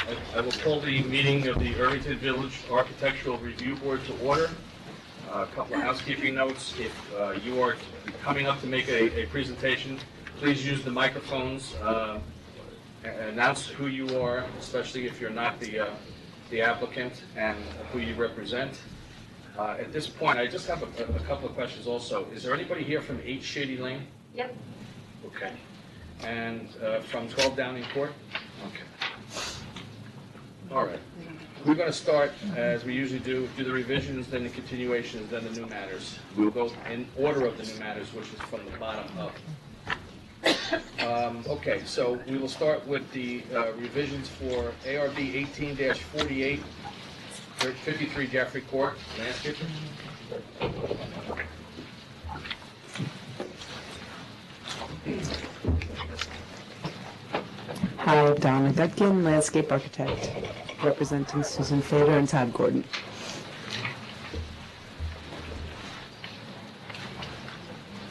I will call the meeting of the Irvington Village Architectural Review Board to order. A couple of housekeeping notes. If you are coming up to make a presentation, please use the microphones. Announce who you are, especially if you're not the applicant, and who you represent. At this point, I just have a couple of questions also. Is there anybody here from 8 Shady Lane? Yep. Okay. And from 12 Downing Court? Okay. All right. We're going to start, as we usually do the revisions, then the continuations, then the new matters. We'll go in order of the new matters, which is from the bottom up. Okay, so we will start with the revisions for ARB 18-48, 53 Jeffrey Court, landscaper. Hi, Donna Gutkin, landscape architect, representing Susan Fader and Todd Gordon.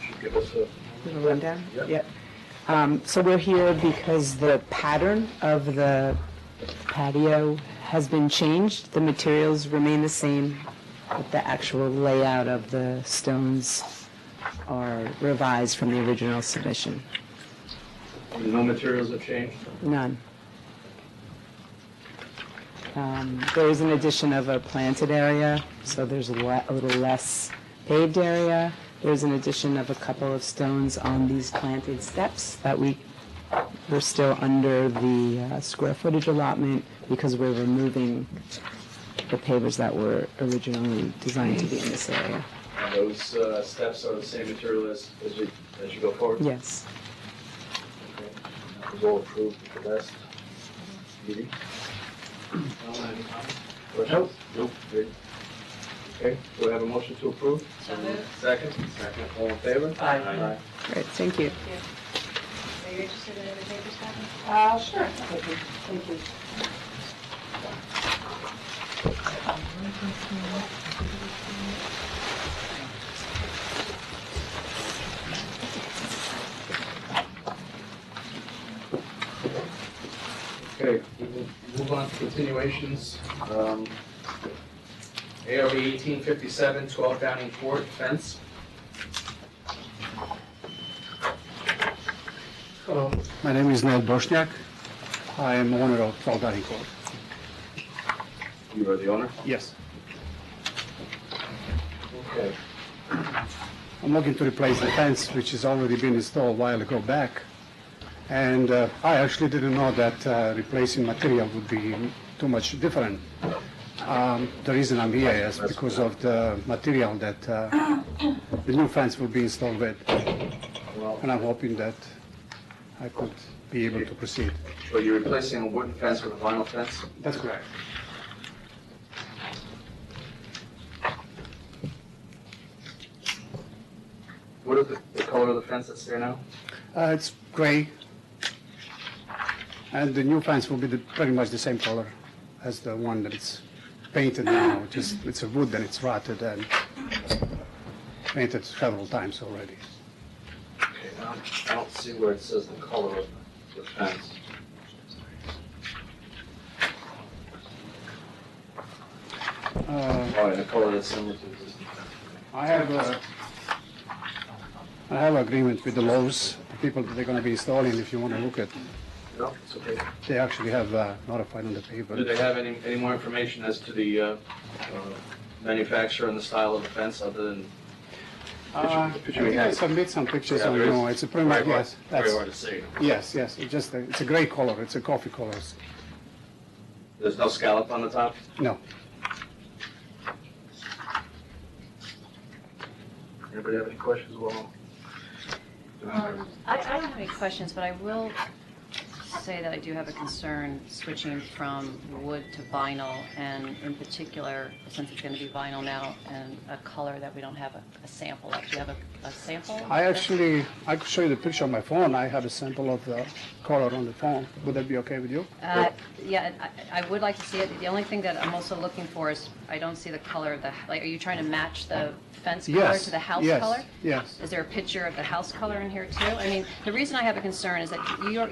Should give us a... A rundown? Yep. So we're here because the pattern of the patio has been changed. The materials remain the same, but the actual layout of the stones are revised from the original submission. No materials have changed? None. There is an addition of a planted area, so there's a little less paved area. There's an addition of a couple of stones on these planted steps that we're still under the square footage allotment because we're removing the pavers that were originally designed to be in this area. And those steps are the same material as you go forward? Yes. Okay. That was all approved at the last meeting. Any comments? Questions? Nope. Good. Okay, do we have a motion to approve? So moved. Second? Second. All in favor? Aye. Great, thank you. Are you interested in the papers, Kathy? Sure. Thank you. Okay, we will move on to continuations. ARB 1857, 12 Downing Court, fence. Hello, my name is Ned Bosniak. I am owner of 12 Downing Court. You are the owner? Yes. Okay. I'm looking to replace the fence which has already been installed a while ago back. And I actually didn't know that replacing material would be too much different. The reason I'm here is because of the material that the new fence will be installed with. Well, And I'm hoping that I could be able to proceed. so you're replacing a wooden fence with a vinyl fence? That's correct. What is the color of the fence that's there now? It's gray. And the new fence will be pretty much the same color as the one that it's painted now. Just it's a wood and it's rotted and painted several times already. Okay, I don't see where it says the color of the fence. Oh, and the color that's similar to the existing fence. I have agreement with the Lowe's, the people that they're going to be installing. If you want to look at, No, it's okay. they actually have notified on the paper. Do they have any more information as to the manufacturer and the style of the fence other than? I picture we think I have. submit some pictures Yeah, on there is. you. It's a pretty much, Very yes. Very That's, hard to see. yes, yes. It's a gray color. It's a coffee color. There's no scallop on the top? No. Anybody have any questions? Well, I don't have any questions, but I will say that I do have a concern switching from wood to vinyl, and in particular, since it's going to be vinyl now, and a color that we don't have a sample of. Do you have a sample? I could show you the picture on my phone. I have a sample of the color on the phone. Would that be okay with you? Yeah, I would like to see it. The only thing that I'm also looking for is, I don't see the color of the, like, are you trying to match the fence color Yes. to the house Yes. color? Yes. Is there a picture of the house color in here too? I mean, the reason I have a concern is that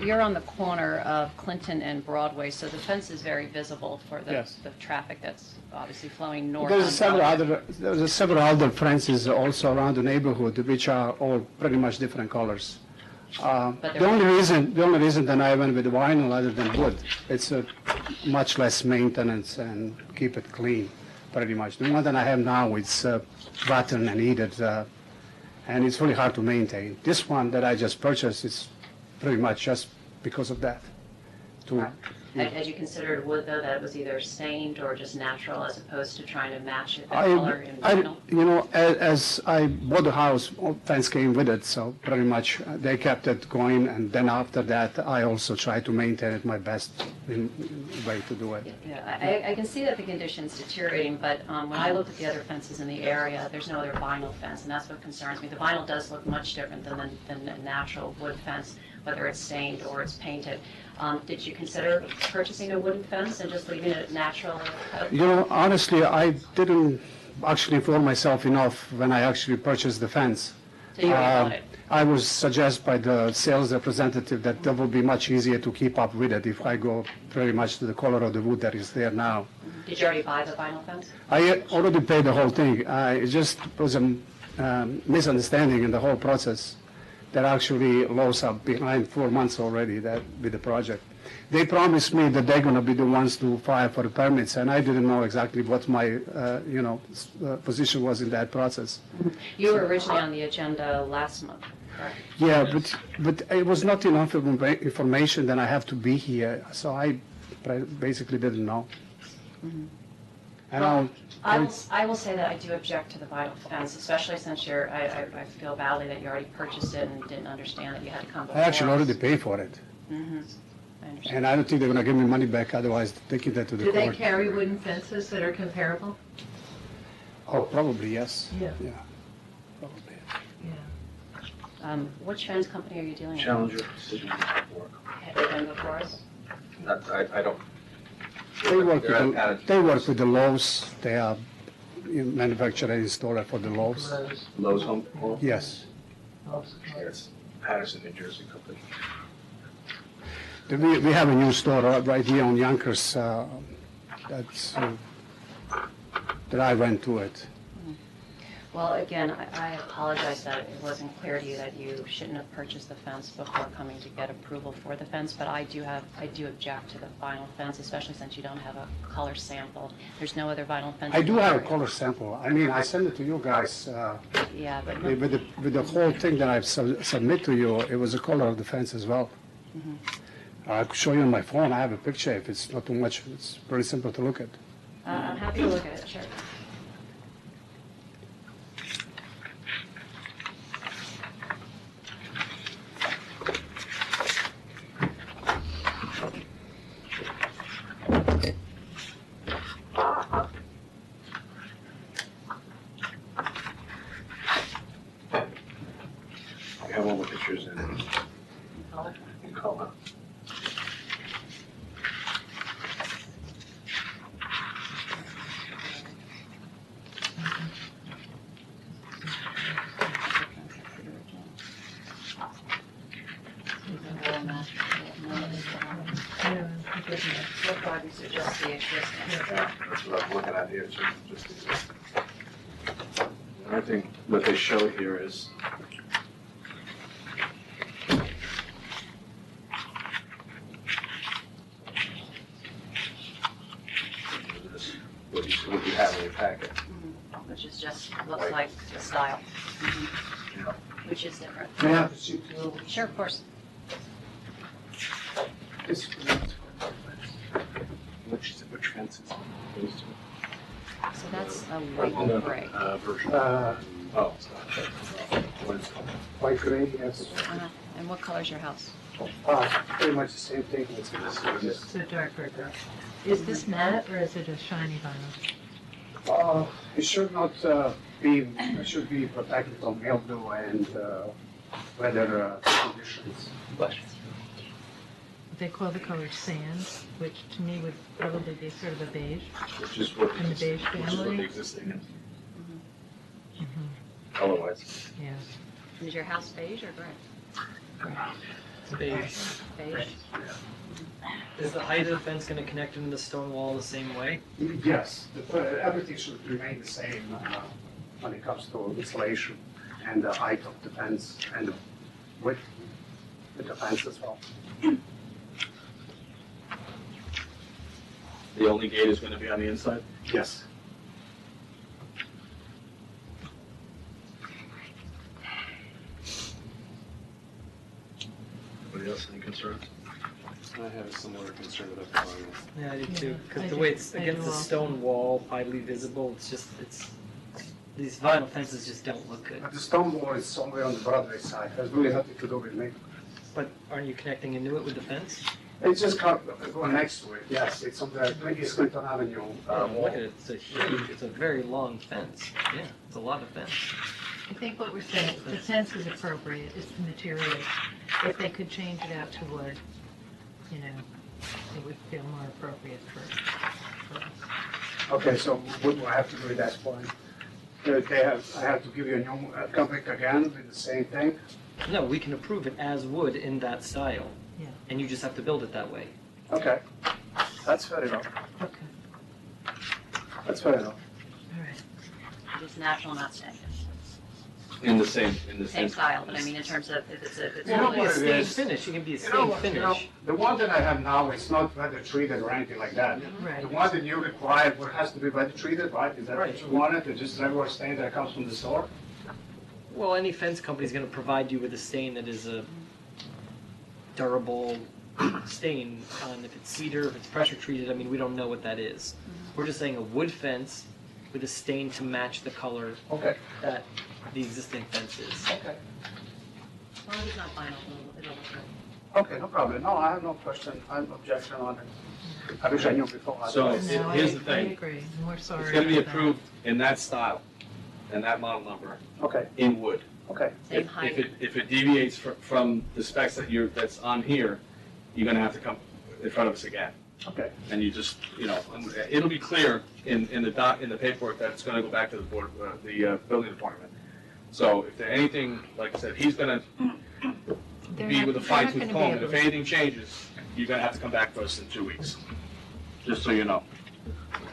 you're on the corner corner of Clinton and Broadway, so the fence is very visible for Yes. the traffic that's obviously flowing north There's on several Broadway. several other fences also around the neighborhood, which are all pretty much different colors. But The they're- only reason that I went with vinyl other than wood, it's a much less maintenance and keep it clean, pretty much. The one that I have now, it's rotten and heated, and it's really hard to maintain. This one that I just purchased is pretty much just because of that. To, Had you considered wood, though, that was either stained or just natural as opposed to trying to match it, the color in vinyl? you know, as I bought the house, fence came with it, so pretty much they kept it going, and then after that, I also tried to maintain it my best way to do it. Yeah, I can see that the condition's deteriorating, but when I looked at the other fences in the area, there's no other vinyl fence, and that's what concerns me. The vinyl does look much different than a natural wood fence, whether it's stained or it's painted. Did you consider purchasing a wooden fence and just leaving it natural? You know, honestly, I didn't actually inform myself enough when I actually purchased the fence. So you already bought it? I was suggested by the sales representative that that will be much easier to keep up with it if I go pretty much to the color of the wood that is there now. Did you already buy the vinyl fence? I already paid the whole thing. It just was a misunderstanding in the whole process that actually Lowe's are behind 4 months already with the project. They promised me that they're going to be the ones to file for the permits, and I didn't know exactly what my, position was in that process. You were originally on the agenda last month, correct? Yeah, but it was not enough information that I have to be here, so I basically didn't know. And I will say that I do object to the vinyl fence, especially since I feel badly that you already purchased it and didn't understand that you had to come before I actually us. already paid for it, I understand. and I don't think they're going to give me money back, otherwise taking that to the Do they court. carry wooden fences that are comparable? Oh, probably, yes. Yeah. Yeah, probably. Yeah. Which fence company are you dealing with? Challenger Precision Work. Have they been before us? I don't. They work They're with out of- they work with the Lowe's. They are manufacturer and installer for the Lowe's. Lowe's Home Depot. Yes. It's Patterson, New Jersey company. We have a new store right here on Yonkers. That's that I went to it. Well, again, I apologize that it wasn't clear to you that you shouldn't have purchased the fence before coming to get approval for the fence, but I do object to the vinyl fence, especially since you don't have a color sample. There's no other vinyl fence. I in do the have a area. color sample. I mean, I sent it to you guys Yeah, but with the whole thing that I've submit to you. It was the color of the fence as well. I could show you on my phone. I have a picture. If it's not too much, it's pretty simple to look at. I'm happy to look at it, sure. We have all the pictures Color? in color. What projects are just the existing? That's what I'm looking at here, just I think what they show here is what you have in your packet. Which is just, looks like the style, which is different. May I have a seat? Sure, of course. Which fences? Those two? So that's a white and gray. Version. Oh, it's not. What is it called? White gray, yes. And what color's your house? Pretty much the same thing. So darker. Is this matte or is it a shiny vinyl? It should not it should be protected from mildew and weather conditions. They call the color sand, which to me would probably be sort of a beige. Which is what In the beige which is what family? the existing is. Mm-hmm. Color-wise. Yeah. Is your house beige or gray? Beige. Beige. Is the height of the fence gonna connect into the stone wall the same way? Yes, everything should remain the same when it comes to installation and the height of the fence and the width of the fence as well. The only gate is going to be on the inside? Yes. Anybody else, any concerns? I have a similar concern about the vinyl. Yeah, I do too, Yeah, because I the do- way it's I against do the also. stone wall, widely visible, it's, these vinyl fences just don't look good. But the stone wall is somewhere on the Broadway side, has really nothing to do with me. But aren't you connecting into it with the fence? It's just going next to it, yes, it's on the 20th Clinton Avenue wall. Look at it, it's a huge, it's a very long fence. Yeah, it's a lot of fence. I think what we're saying, the fence is appropriate, it's the material. If they could change it out to wood, you know, it would feel more appropriate for us. Okay, so what do I have to do at that point? I have to give you a new contract again with the same thing? No, we can approve it as wood in that style. Yeah. And you just have to build it that way. Okay, that's fair enough, Okay, that's fair enough. all right. It's natural, not stained. In the same Same style, but I mean, in terms of if it's You know It can be a what it stained is? finish, it can be a You know stained what, finish. the one that I have now is not weather treated or anything like that. Right. The one that you require, what has to be weather treated, right? Is that what Right. you wanted, or just regular stain that comes from the store? Well, any fence company is going to provide you with a stain that is a durable stain. If it's cedar, if it's pressure treated, I mean, we don't know what that is. We're just saying a wood fence with a stain to match the color Okay, that the existing fence is. okay. As long as it's not vinyl, it'll look good. Okay, no problem. No, I have no question, I have no objection on it. I wish I knew before. So- No, here's the I thing. agree, and we're sorry. It's going to be about that. approved in that style and that model number Okay, in wood. okay. Same If height. if it deviates from the specs that's on here, you're going to have to come in front of us again. Okay, And you just, it'll be clear in the paperwork that it's going to go back to the board, the building department. So if there's anything, like I said, he's going to They're be not- with a they're fine not tooth gonna be comb, and able if to- anything changes, you're going to have to come back to us in 2 weeks, just so you know.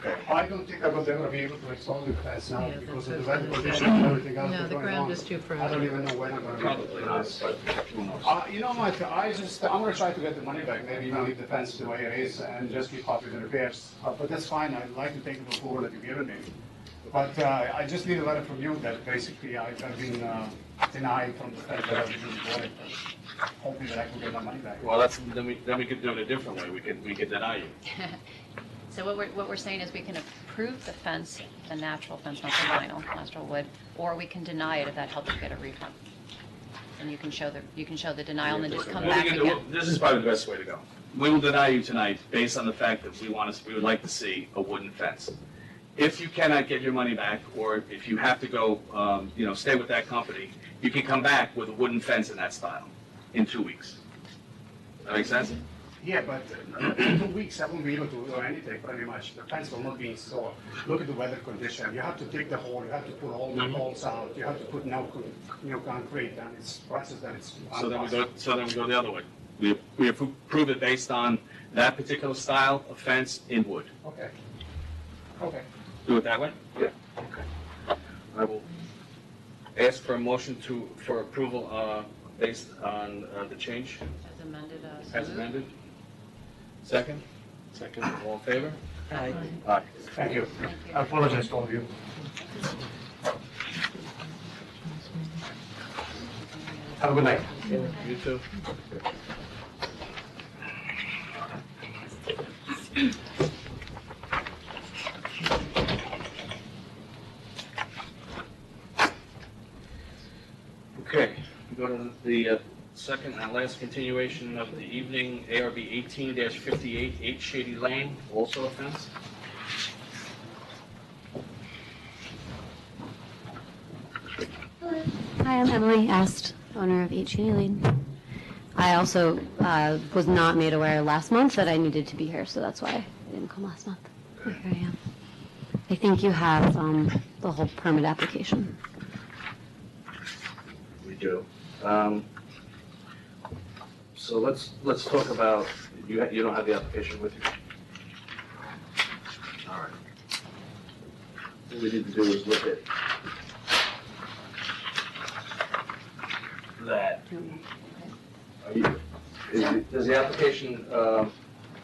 Okay. I don't think I will ever be able to install the fence now Yeah, because of that's the weather what- condition and everything else No, that's the going ground on. is too I don't frozen. even know when I'm gonna be able to Probably do not, this. but who knows? You know what, I'm gonna try to get the money back, maybe leave the fence the way it is and just keep up with the repairs. But that's fine, I'd like to take the approval that you've given me. But I just need a letter from you that basically I've been denied from the fence that I've been employed. Hopefully that I can get my money back. Well, then we could do it a different way, we could deny you. So what we're saying is we can approve the fence, the natural fence, not the vinyl, natural wood, or we can deny it if that helps you get a refund. And you can show the denial and then just come What we back can again. do- This is probably the best way to go. We will deny you tonight based on the fact that we would like to see a wooden fence. If you cannot get your money back, or if you have to go, stay with that company, you can come back with a wooden fence in that style in 2 weeks. That make sense? Yeah, but in 2 weeks I won't be able to do anything pretty much. The fence will not be installed. Look at the weather condition. You have to dig the hole, you have to put all the holes out, you have to put new concrete, and it's process that it's. So then we go the other way. We approve it based on that particular style of fence in wood. Okay. Okay. Do it that way? Yeah. Okay. I will ask for a motion for approval based on the change As amended, as so moved. amended. Second? Second. All in favor? Aye. Aye. Thank you. Thank you. I apologize to all of you. Have a good night. You too. Okay, we go to the second and last continuation of the evening, ARB 18-58, 8 Shady Lane, also a fence. Hi, I'm Emily Ast, owner of 8 Shady Lane. I also was not made aware last month that I needed to be here, so that's why I didn't come last month. But here I am. I think you have the whole permit application. We do. So let's talk about, you don't have the application with you? All right. What we need to do is look at that. Does the application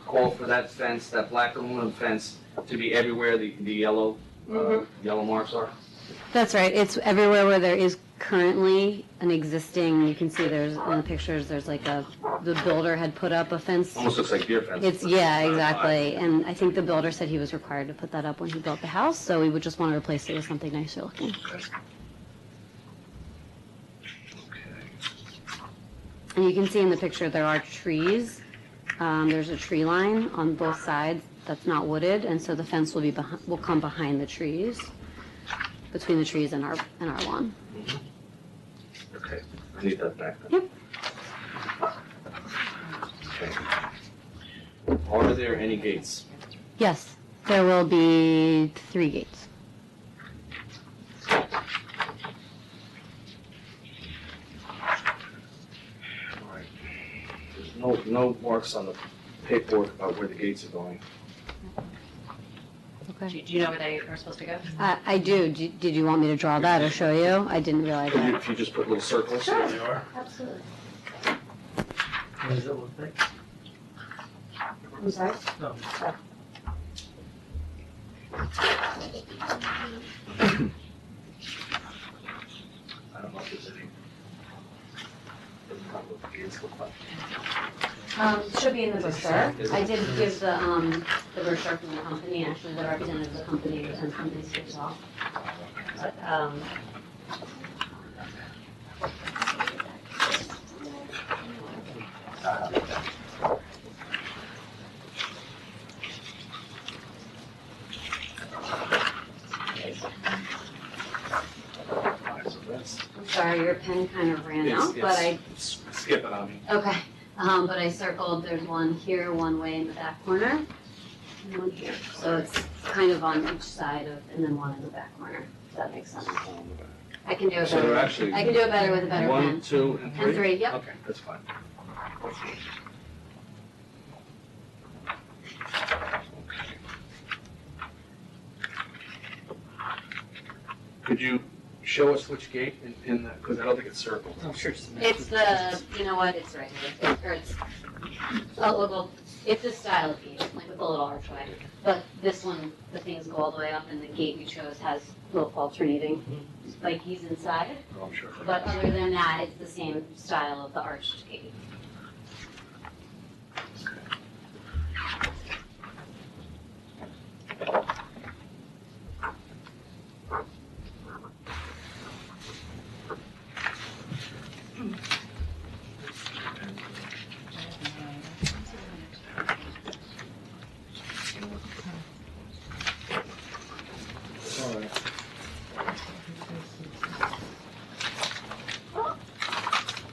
call for that fence, that black aluminum fence, to be everywhere the yellow, yellow marks are? That's right. It's everywhere where there is currently an existing, you can see there's, in the pictures, there's like the builder had put up a fence. Almost looks like deer fence. It's, yeah, exactly. And I think the builder said he was required to put that up when he built the house, so we would just want to replace it with something nicer looking. Okay. And you can see in the picture there are trees. There's a tree line on both sides that's not wooded, and so the fence will be will come behind the trees, between the trees and our lawn. Okay, I need that back then. Yep. Okay. Are there any gates? Yes, there will be 3 gates. All right. There's no marks on the paperwork about where the gates are going. Do you know where they are supposed to go? I do. Did you want me to draw that or show you? I didn't realize that. If you just put little circles where they are. Absolutely. What does it look like? I'm sorry? No. I don't know if there's any. Doesn't know what the gates look like. Should be in the brochure. I did give the brochure from the company, actually, the representative of the company, and companies as well. But, I'm sorry, your pen kind of ran out, but I, Skip it on me. okay. But I circled, there's one here, one way in the back corner, and one here. So it's kind of on each side of, and then one in the back corner, if that makes sense. I can do it So they're better. actually I can do it better with a better pen. 1, 2, and 3? And 3, yep. Okay, that's fine. Could you show us which gate in that, because I don't think it's circled. I'm sure it's. It's the, you know what, it's right here. Or it's, well, it's this style of gate, like with a little archway. But this one, the things go all the way up, and the gate we chose has little alternating spikies inside. Oh, I'm sure. But other than that, it's the same style of the arched gate. All right.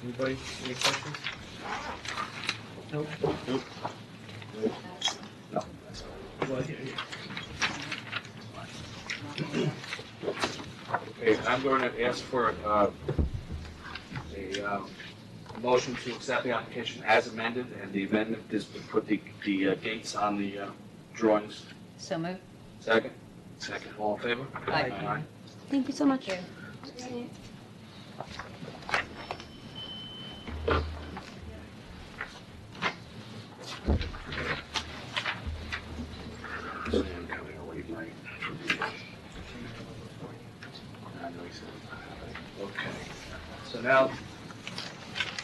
Anybody, any questions? Nope. Nope. No, that's all. Well, yeah, Okay, I'm going to ask for a motion to accept the application as amended, and the amendment is to put the gates on the drawings. So moved. Second? Second, all in favor? Aye. Thank you so much. So I'm coming away late from the- I know he said- Okay, so now,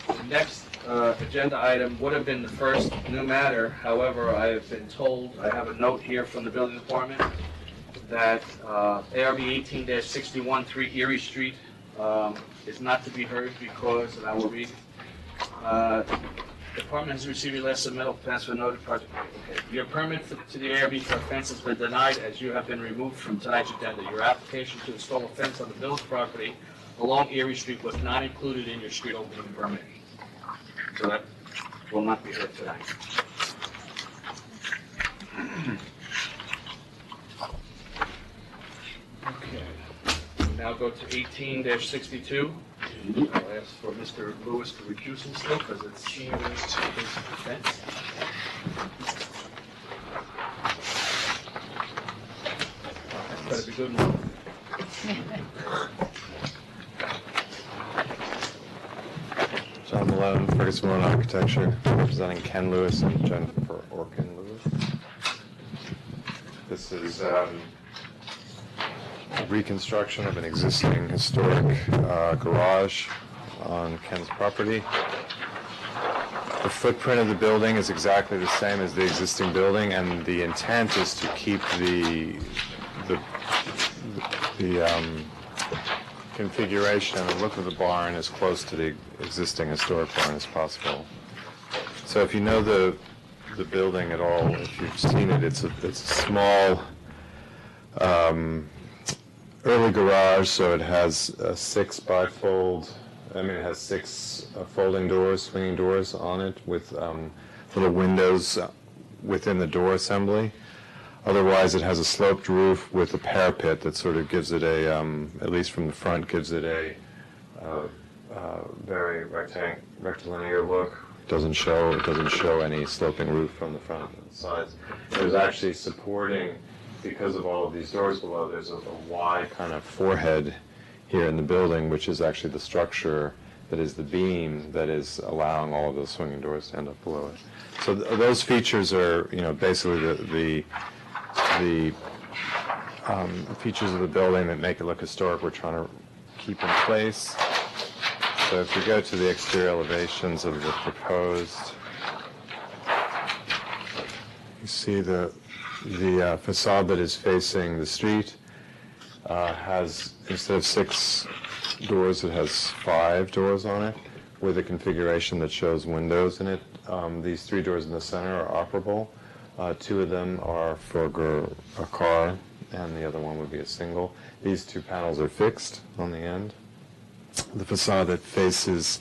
the next agenda item would have been the first new matter. However, I have been told, I have a note here from the building department that ARB 18-61, 3 Erie Street is not to be heard because, and I will read, the department has received a list of metal fence for noted project. Okay. Your permit to the ARB for a fence has been denied as you have been removed from tonight's agenda. Your application to install a fence on the village property along Erie Street was not included in your street opening permit. So that will not be heard tonight. Okay. Now go to 18-62. I'll ask for Mr. Lewis to recuse himself as it's seen in his defense. Better be good enough. John Malone, Ferguson Malone Architecture, representing Ken Lewis and Jennifer Orkin Lewis. This is a reconstruction of an existing historic garage on Ken's property. The footprint of the building is exactly the same as the existing building, and the intent is to keep the configuration and the look of the barn as close to the existing historic barn as possible. So if you know the building at all, if you've seen it, it's a small early garage, so it has a 6-by-fold. It has 6 folding doors, swinging doors on it with little windows within the door assembly. Otherwise, it has a sloped roof with a parapet that sort of gives it a, at least from the front, gives it a very rectilinear look. It doesn't show any sloping roof from the front and the sides. There's actually supporting, because of all of these doors below, there's a wide kind of forehead here in the building, which is actually the structure that is the beam that is allowing all of those swinging doors to end up below it. So those features are, basically the features of the building that make it look historic. We're trying to keep in place. So if we go to the exterior elevations of the proposed, you see the facade that is facing the street has, instead of 6 doors, it has 5 doors on it with a configuration that shows windows in it. These 3 doors in the center are operable. 2 of them are for a car, and the other one would be a single. These 2 panels are fixed on the end. The facade that faces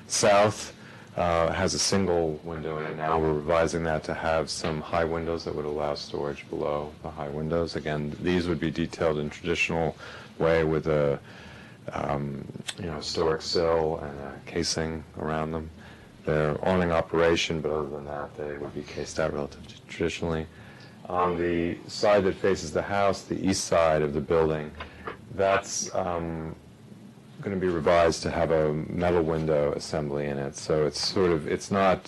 south has a single window in it now. We're revising that to have some high windows that would allow storage below the high windows. Again, these would be detailed in traditional way with a historic sill and a casing around them. They're awning operation, but other than that, they would be cased out relatively traditionally. On the side that faces the house, the east side of the building, that's going to be revised to have a metal window assembly in it. So it's not,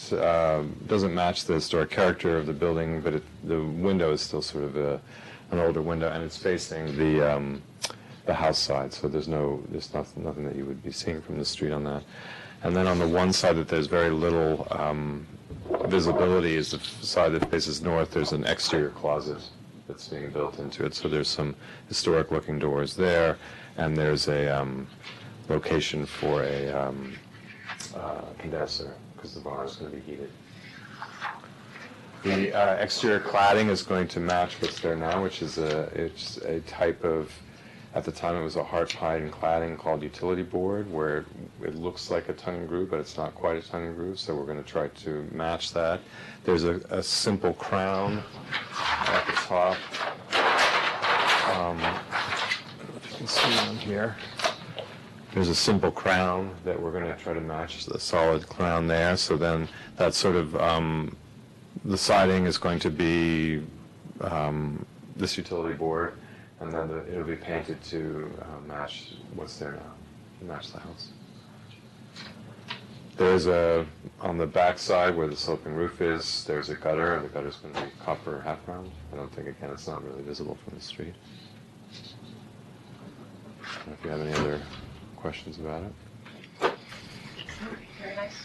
doesn't match the historic character of the building, but the window is still sort of an older window, and it's facing the house side. So there's nothing that you would be seeing from the street on that. And then on the one side that there's very little visibility is the side that faces north. There's an exterior closet that's being built into it. So there's some historic looking doors there, and there's a location for a condenser because the barn is going to be heated. The exterior cladding is going to match what's there now, which is it's a type of, at the time it was a heart pine cladding called utility board, where it looks like a tongue and groove, but it's not quite a tongue and groove, so we're going to try to match that. There's a simple crown at the top. I don't know if you can see on here. There's a simple crown that we're going to try to match the solid crown there. So then that's sort of, the siding is going to be this utility board, and then it'll be painted to match what's there now, to match the house. There's on the back side where the sloping roof is, there's a gutter. The gutter's going to be copper half round. I don't think, again, it's not really visible from the street. I don't know if you have any other questions about it. Very nice.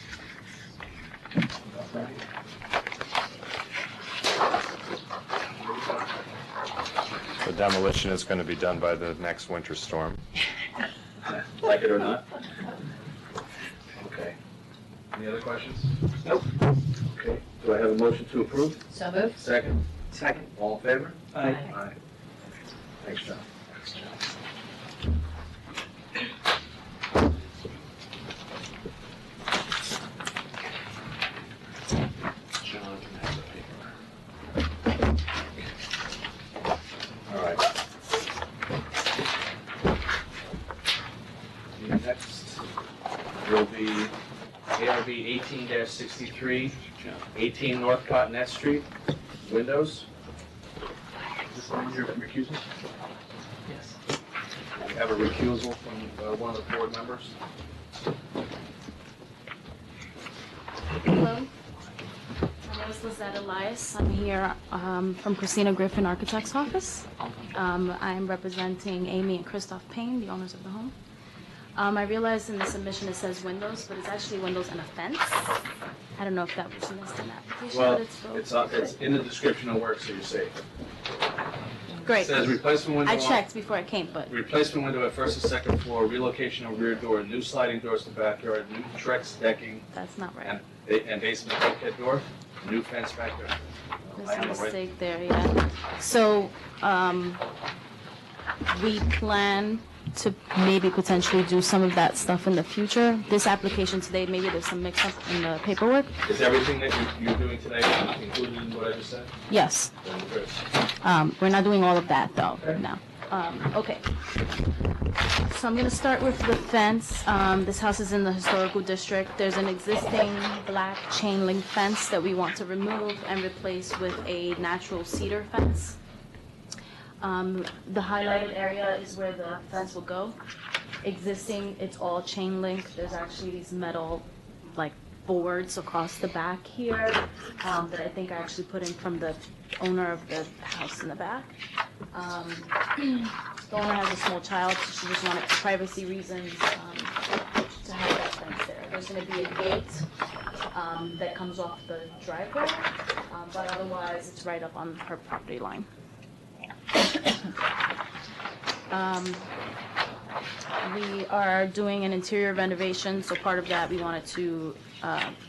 The demolition is going to be done by the next winter storm. Like it or not? Okay. Any other questions? Nope. Okay. Do I have a motion to approve? So moved. Second. Second. All in favor? Aye. Aye. Thanks, John. John can have the paper. All right. The next will be ARB 18-63, 18 North Cottonette Street, windows. Is this someone here recusing? Yes. We have a recusal from one of the board members. Hello. My name is Lizette Elias. I'm here from Christina Griffin Architect's office. I'm representing Amy and Christoph Payne, the owners of the home. I realized in the submission it says windows, but it's actually windows and a fence. I don't know if that was missed in the application, Well, but it's both. it's in the description of work, so you're safe. It Great. says replacement window. I checked before I came, but Replacement window at first and second floor, relocation of rear door, new sliding doors to backyard, new Trex decking, that's not right. and basement bulkhead door, new fence back there. There's I a don't know, right? mistake there, yeah. So, we plan to maybe potentially do some of that stuff in the future. This application today, maybe there's some mix-up in the paperwork. Is everything that you're doing today included in what I just said? Yes. Then good. We're not doing all of that, though, Okay. no. Okay. So I'm gonna start with the fence. This house is in the historical district. There's an existing black chain link fence that we want to remove and replace with a natural cedar fence. The highlighted area is where the fence will go. Existing, it's all chain link. There's actually these metal, like, boards across the back here that I think I actually put in from the owner of the house in the back. The owner has a small child, so she just wanted, for privacy reasons, to have that fence there. There's gonna be a gate that comes off the driveway, but otherwise, it's right up on her property line. We are doing an interior renovation, so part of that, we wanted to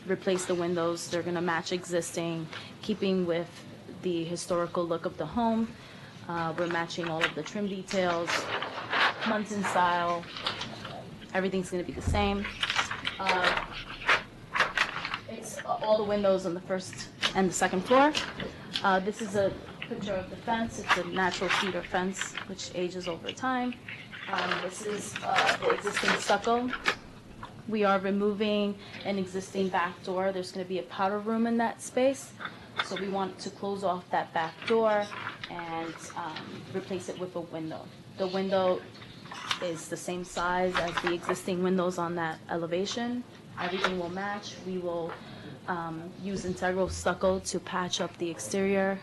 replace the windows. They're gonna match existing, keeping with the historical look of the home. We're matching all of the trim details, Munson style. Everything's gonna be the same. It's all the windows on the first and the second floor. This is a picture of the fence. It's a natural cedar fence, which ages over time. This is the existing stucco. We are removing an existing back door. There's going to be a powder room in that space. So we want to close off that back door and replace it with a window. The window is the same size as the existing windows on that elevation. Everything will match. We will use integral stucco to patch up the exterior.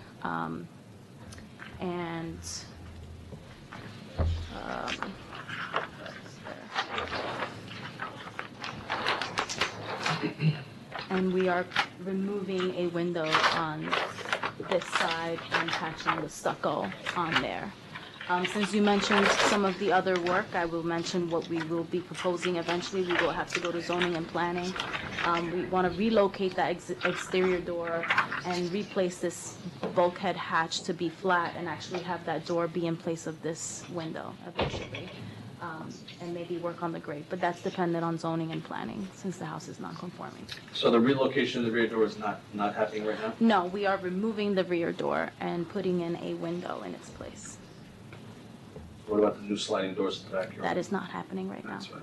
And we are removing a window on this side and patching the stucco on there. Since you mentioned some of the other work, I will mention what we will be proposing eventually. We will have to go to zoning and planning. We want to relocate that exterior door and replace this bulkhead hatch to be flat and actually have that door be in place of this window eventually. And maybe work on the grate, but that's dependent on zoning and planning since the house is non-conforming. So the relocation of the rear door is not happening right now? No, we are removing the rear door and putting in a window in its place. What about the new sliding doors to the backyard? That is not happening right now. That's what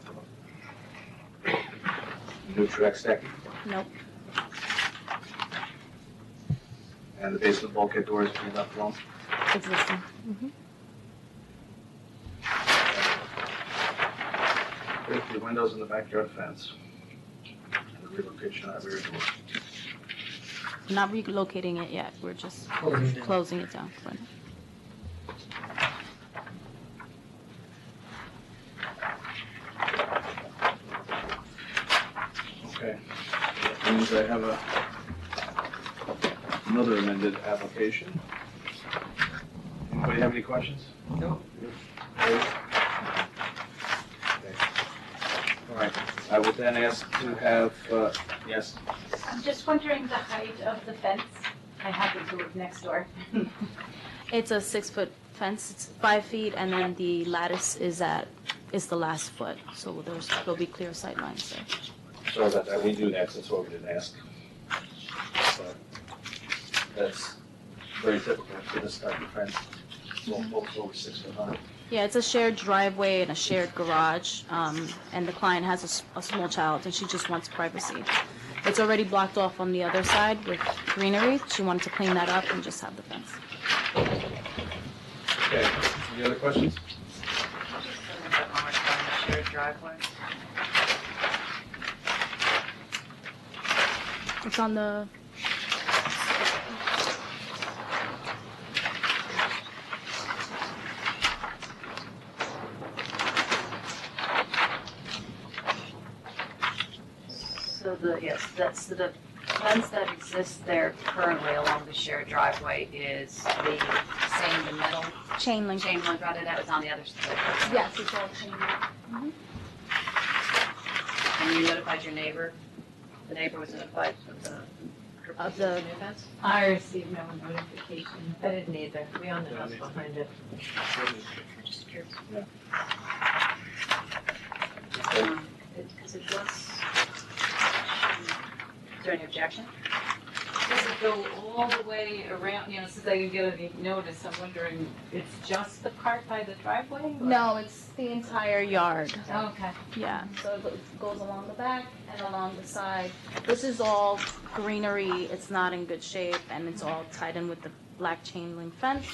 I thought. New Trex decking, Nope. and the basement bulkhead doors being left alone? Existing. With the windows in the backyard fence, and the relocation of that rear door. Not relocating it yet. We're just closing it down. for now. Okay. That means I have another amended application. Anybody have any questions? No. Okay. All right. I would then ask to have, yes, I'm just wondering the height of the fence. I happen to live next door. It's a 6-foot fence. It's 5 feet, and then the lattice is the last foot. So there'll be clear sight lines there. sorry about that, we do that, that's what we didn't ask. So, that's very typical for this type of fence, it's almost over 6 foot high. Yeah, it's a shared driveway and a shared garage, and the client has a small child, and she just wants privacy. It's already blocked off on the other side with greenery. She wanted to clean that up and just have the fence. Okay, any other questions? Shared driveway. It's on the, So that's the fence that exists there currently along the shared driveway is the same, the metal chain link. chain link rather that was on the other side. Yes, it's all chain link. And you notified your neighbor? The neighbor was notified Of the- new fence? I received no notification. I didn't either. We own the house behind it. Just curious. Okay. Because it was. Is there any objection? Does it go all the way around, since I didn't get any notice, I'm wondering, it's just the part by the driveway? or- No, it's the entire yard. Okay. Yeah, so it goes along the back and along the side. This is all greenery, it's not in good shape, and it's all tied in with the black chain link fence.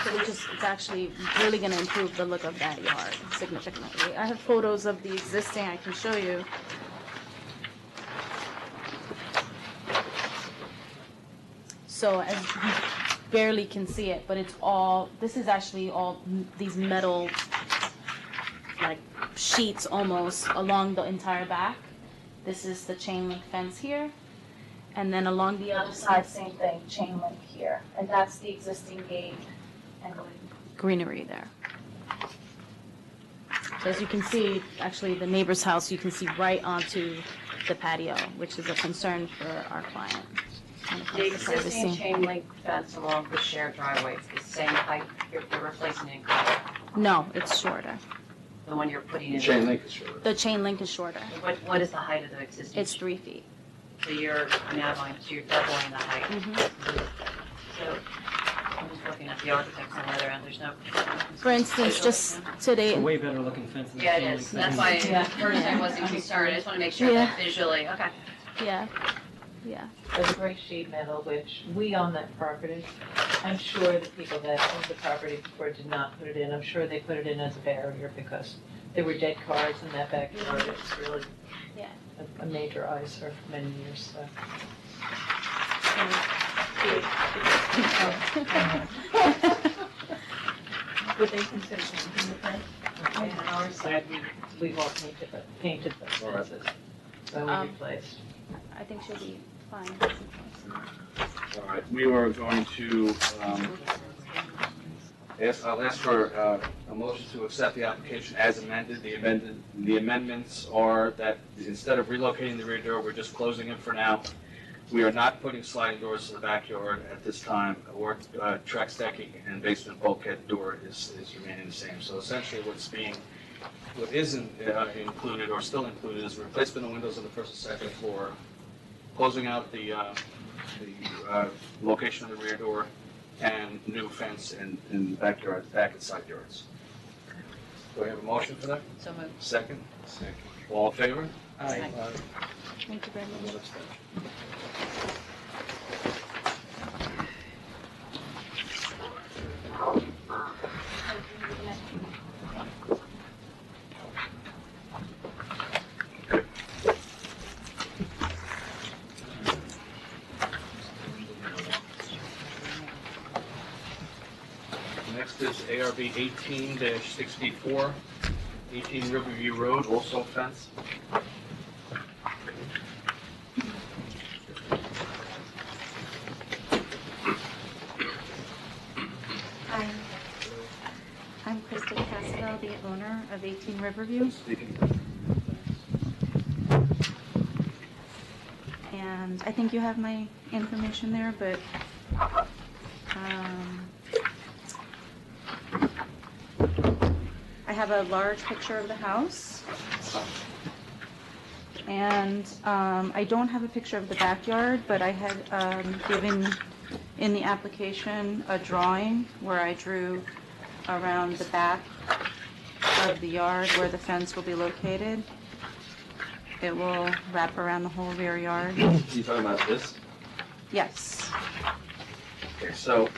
So it's actually really gonna improve the look of that yard significantly. I have photos of the existing, I can show you. So as you barely can see it, but this is actually all these metal, like sheets almost along the entire back. This is the chain link fence here. And then along the other side, same thing, chain link here. And that's the existing gate and greenery there. So as you can see, actually the neighbor's house, you can see right onto the patio, which is a concern for our client. when it comes The to existing privacy. chain link fence along the shared driveway is the same height you're replacing in color, No, it's shorter. the one you're putting in. Chain link is short. The chain link is shorter. What is the height of the existing? It's 3 feet. So you're you're doubling the height. Mhm. So I'm just looking at the architects on the other end, there's no. For instance, just It's today, a way better looking fence than the Yeah, chain it link is, fence. that's why Yeah. at first I wasn't concerned, I just want to make sure Yeah. that visually, okay. yeah, yeah. There's gray sheet metal, which we own that property. I'm sure the people that owned the property before did not put it in. I'm sure they put it in as a barrier because there were dead cars in that backyard. It was really Yeah. a major eyesore for many years, so. Would they consider painting the fence? On our side, we've all painted the fences. So we replaced. I think she'll be fine. All right, we were going to, I'll ask for a motion to accept the application as amended. The amendments are that instead of relocating the rear door, we're just closing it for now. We are not putting sliding doors to the backyard at this time, or track stacking and basement bulkhead door is remaining the same. So essentially what isn't included or still included is replacement of windows on the first and second floor, closing out the location of the rear door, and new fence in the backyard, back and side yards. Do I have a motion for that? So moved. Second? Second. All in favor? Aye. Thank you very much. One abstention. Next is ARB 18-64, 18 Riverview Road, also fence. Hi, I'm Krista Caswell, the owner of 18 Riverview, and I think you have my information there, but I have a large picture of the house, and I don't have a picture of the backyard, but I had given in the application a drawing where I drew around the back of the yard where the fence will be located. It will wrap around the whole rear yard. You talking about this? Yes. Okay, so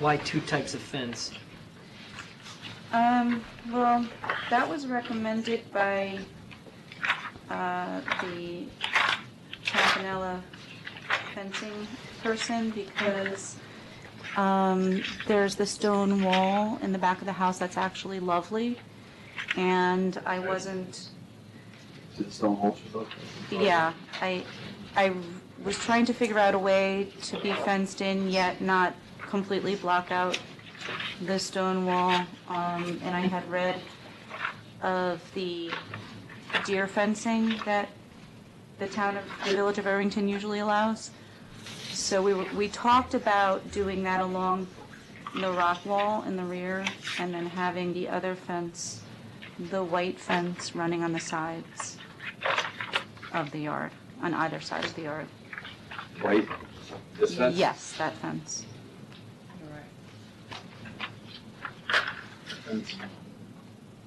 Why two types of fence? Well, that was recommended by the Campanella fencing person because there's the stone wall in the back of the house that's actually lovely, and I wasn't. to the stone wall. Yeah, I was trying to figure out a way to be fenced in yet not completely block out the stone wall, and I had read of the deer fencing that the village of Irvington usually allows. So we talked about doing that along the rock wall in the rear, and then having the other fence, the white fence, running on the sides of the yard, on either side of the yard. Right? This fence? Yes, that fence.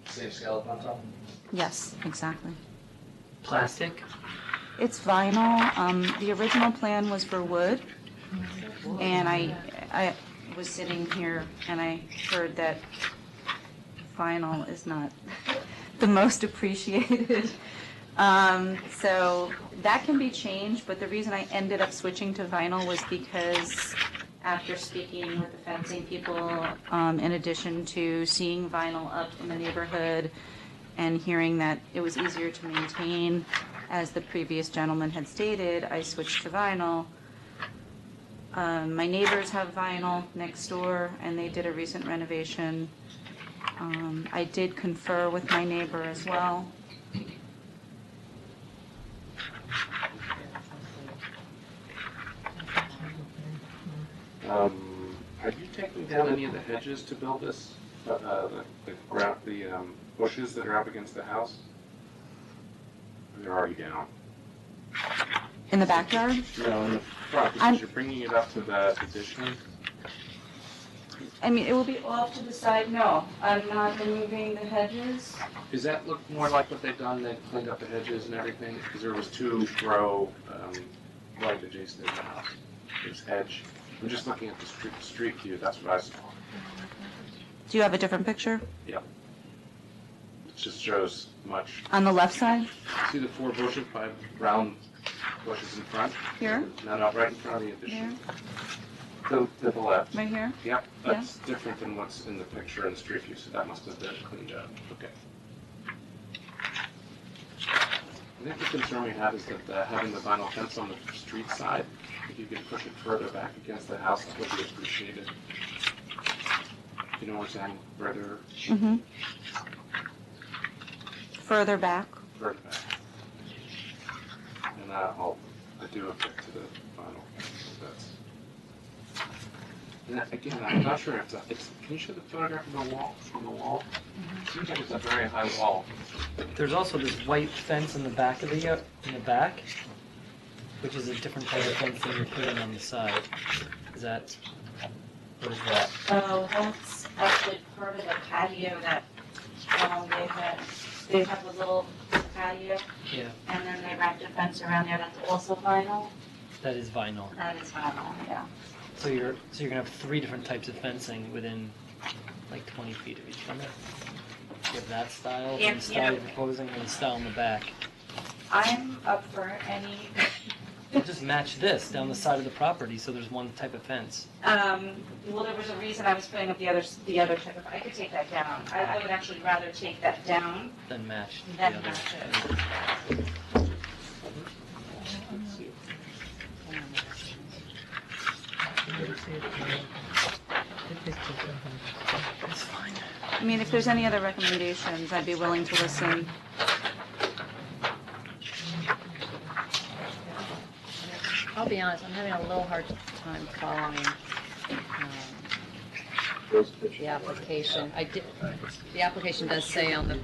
Same scallop on top? Yes, exactly. Plastic? It's vinyl. The original plan was for wood, and I was sitting here and I heard that vinyl is not the most appreciated. So that can be changed, but the reason I ended up switching to vinyl was because after speaking with the fencing people, in addition to seeing vinyl up in the neighborhood and hearing that it was easier to maintain, as the previous gentleman had stated, I switched to vinyl. My neighbors have vinyl next door, and they did a recent renovation. I did confer with my neighbor as well. Are you taking down any of the hedges to build this? The bushes that are up against the house? They're already down. In the backyard? No, in the front, because you're bringing it up to the addition. I mean, it will be off to the side. No, I'm not removing the hedges. Does that look more like what they've done? They cleaned up the hedges and everything? Because there was two row right adjacent to the house. There's hedge. I'm just looking at the street view. That's what I saw. Do you have a different picture? Yep. It just shows much. On the left side? See the 4 bushes, 5 round bushes in front? Here? No, right in front of the addition. Here? To the left. Right here? Yep, that's different than what's in the picture in the street view, so that must have been cleaned up. Okay. I think the concern we have is that having the vinyl fence on the street side, if you could push it further back against the house, that would be appreciated. You know what I'm saying? Further. Mm-hmm. Further back? Further back. And I'll do a bit to the vinyl. That's. And again, I'm not sure if it's. Can you show the photograph of the wall? From the wall? It seems like it's a very high wall. There's also this white fence in the back of the back, which is a different type of fence than you're putting on the side. Is that? What is that? Oh, that's actually part of the patio that they have a little patio, Yeah, and then they wrapped a fence around there that's also vinyl. that is vinyl. That is vinyl, yeah. So you're gonna have 3 different types of fencing within like 20 feet of each other. You have that style, Yeah, and the style you're proposing, and the style in the back. I'm up for any. Well, just match this down the side of the property, so there's one type of fence. Well, there was a reason I was putting up the other type of. I could take that down. I would actually rather take that down Then match the than other. match it. It's fine. I mean, if there's any other recommendations, I'd be willing to listen. I'll be honest, I'm having a little hard time following the application. The application does say on the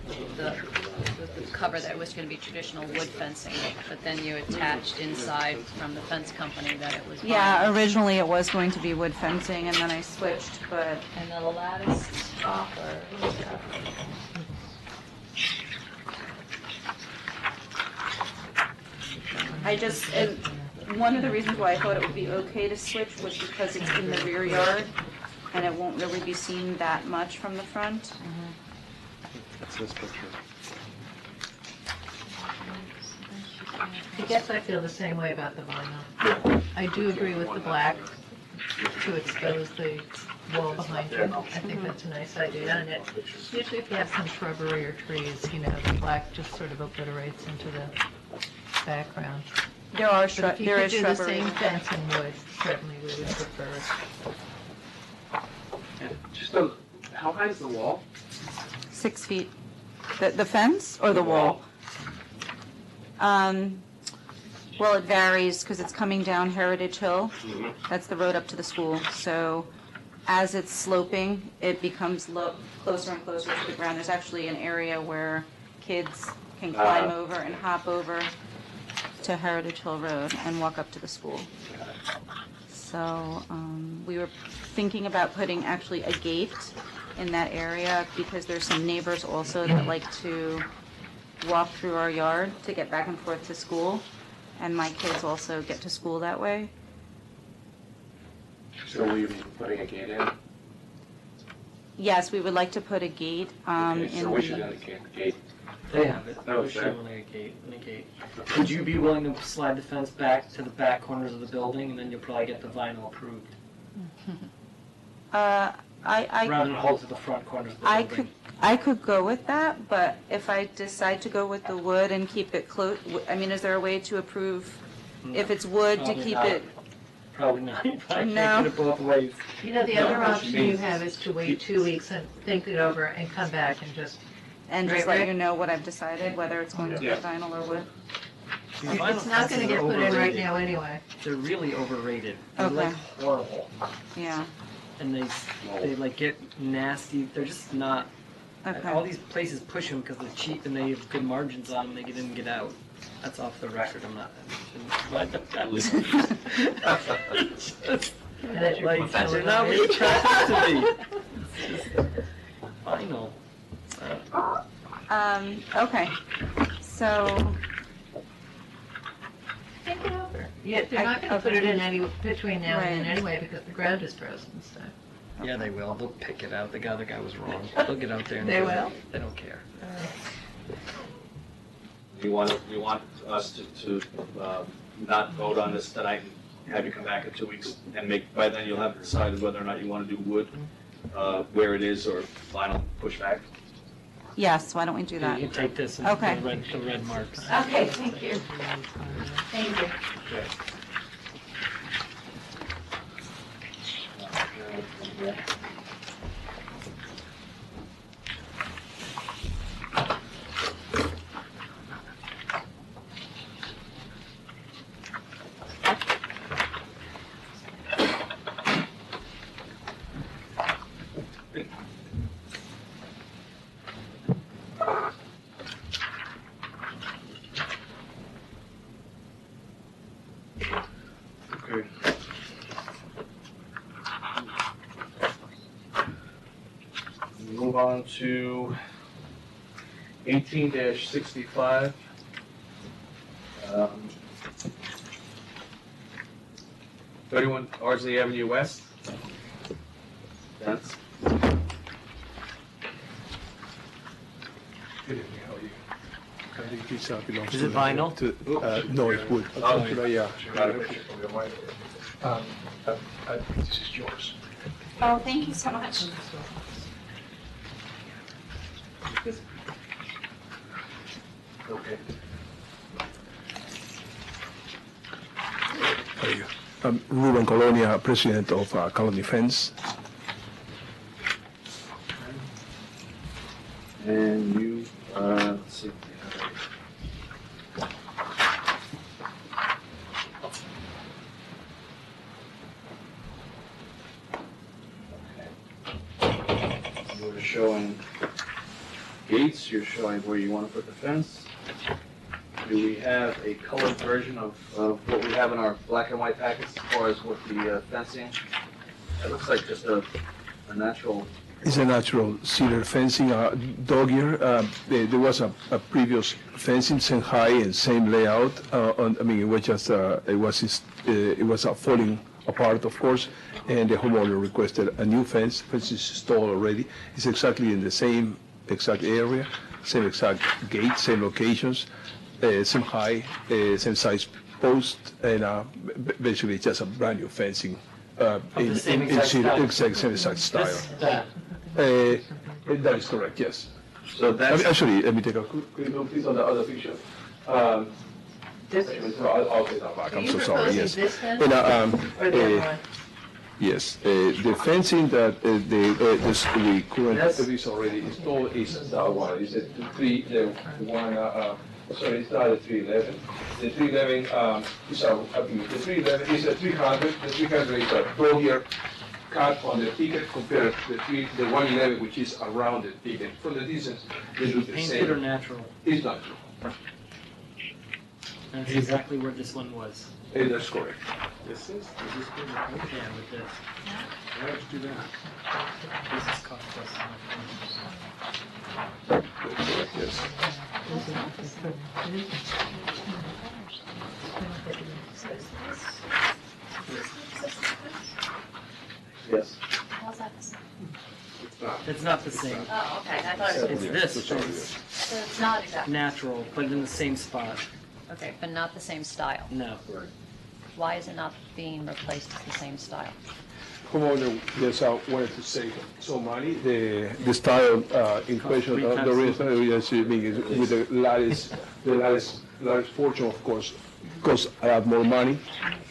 cover that it was going to be traditional wood fencing, but then you attached inside from the fence company that it was vinyl. Yeah, originally it was going to be wood fencing, and then I switched, but And the lattice topper. and one of the reasons why I thought it would be okay to switch was because it's in the rear yard, and it won't really be seen that much from the front. That's this picture. I guess I feel the same way about the vinyl. I do agree with the black to expose the wall behind you. I think that's a nice idea, and it, usually if you have some shrubbery or trees, you know, the black just sort of obliterates into the background. There are But if you there could is do the shrubbery. same fence in wood, certainly we would prefer it. And just how high is the wall? 6 feet. The fence or the wall? Well, it varies because it's coming down Heritage Hill. That's the road up to the school. So as it's sloping, it becomes closer and closer to the ground. There's actually an area where kids can climb over and hop over to Heritage Hill Road and walk up to the school. So we were thinking about putting actually a gate in that area because there's some neighbors also that like to walk through our yard to get back and forth to school. And my kids also get to school that way. So will you be putting a gate in? Yes, we would like to put a gate Okay, in so we should the, indicate the gate. They have it. Oh, They're sure. showing a gate. Would you be willing to slide the fence back to the back corners of the building, and then you'll probably get the vinyl approved? I Rather than hold to the front corners of the building. I could go with that, but if I decide to go with the wood and keep it close, I mean, is there a way to approve, if it's wood, to Probably keep not. it? Probably not. You probably No. can't get it both ways. You know, the No, other what option you mean. you have is to wait 2 weeks and think it over and come back and just. And just Right, let right. you know what I've decided, whether it's going to be Yeah. vinyl or wood? It's not gonna get put in right now anyway. They're really overrated. They're Okay. like horrible. Yeah, And they like get nasty. They're just not. okay. All these places push them because they're cheap and they have good margins on them. They get in and get out. That's off the record. I'm not. But that was. And that's your Like, fence they're is not on really it. attractive to me. It's just vinyl. Okay, so, Think it over. Yeah, they're not gonna put it in any, between now and then Right. anyway, because the ground is frozen and stuff. Yeah, they will. They'll pick it out. The other guy was wrong. They'll get out there and They do it. will? They don't care. You want us to not vote on this tonight and have you come back in 2 weeks and by then you'll have decided whether or not you want to do wood, where it is, or vinyl pushback? yes, why don't we do You that? can take this and Okay. the red marks. Okay, thank you. Thank you. Okay. Move on to 18-65. 31 Ardsley Avenue West. That's Is it vinyl? No, it's wood. This is yours. Oh, thank you so much. okay. Ruben Colonia, president of Colony Fence. And you, let's see. showing gates, you're showing where you want to put the fence. Do we have a colored version of what we have in our black and white packets as far as what the fencing? It looks like just a natural. It's a natural cedar fencing, dog ear. There was a previous fencing, same height and same layout. It was just, it was falling apart, of course, and the homeowner requested a new fence. Fence is installed already. It's exactly in the same exact area, same exact gate, same locations, same height, same size post, and basically just a brand new fencing. the same exact style. Same exact style. That. That is correct, yes. So that's. Actually, let me take a quick look, please, on the other picture. I'll take that back, I'm so sorry, yes. Yes, the fencing that the current is already installed is that one, it's the it's not the 311. The 311 the 311 is a 300, the 300 is a 12-year cut on the ticket compared to the 111, which is a rounded ticket. From the distance, they look the same. Painted or natural? It's natural. That's exactly where this one was. That's correct. This is good. Yeah, with this. Let's do that. This is cost us. Yes. Yes. How's that the same? It's not the same. Oh, okay, I thought it was. It's this fence, So it's not exactly. natural, but in the same spot. Okay, but not the same style. No. Why is it not being replaced with the same style? Homeowner just wanted to save some money. The style in question of the real estate, yes, I mean, with the lattice portion, of course, because I have more money.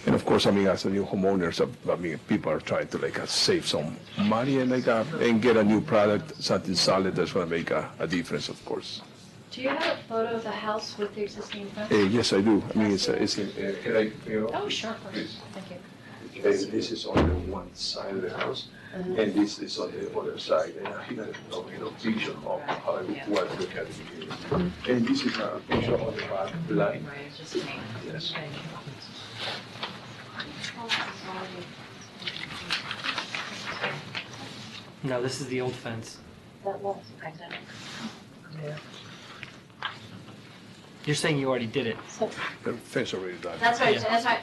And of course, I mean, as a new homeowner, so, I mean, people are trying to save some money and and get a new product, something solid that's going to make a difference, of course. Do you have a photo of the house with the existing fence? Yes, I do. I mean, it's in, can I, Oh, sure, of course. Please. Thank you. This is on the one side of the house, and this is on the other side. And I have a picture of how it was look at it. And this is a picture on the back line. Right, it's just me. Yes. No, this is the old fence. That was, okay. You're saying you already did it. The fence already done. That's right, Yeah. that's right.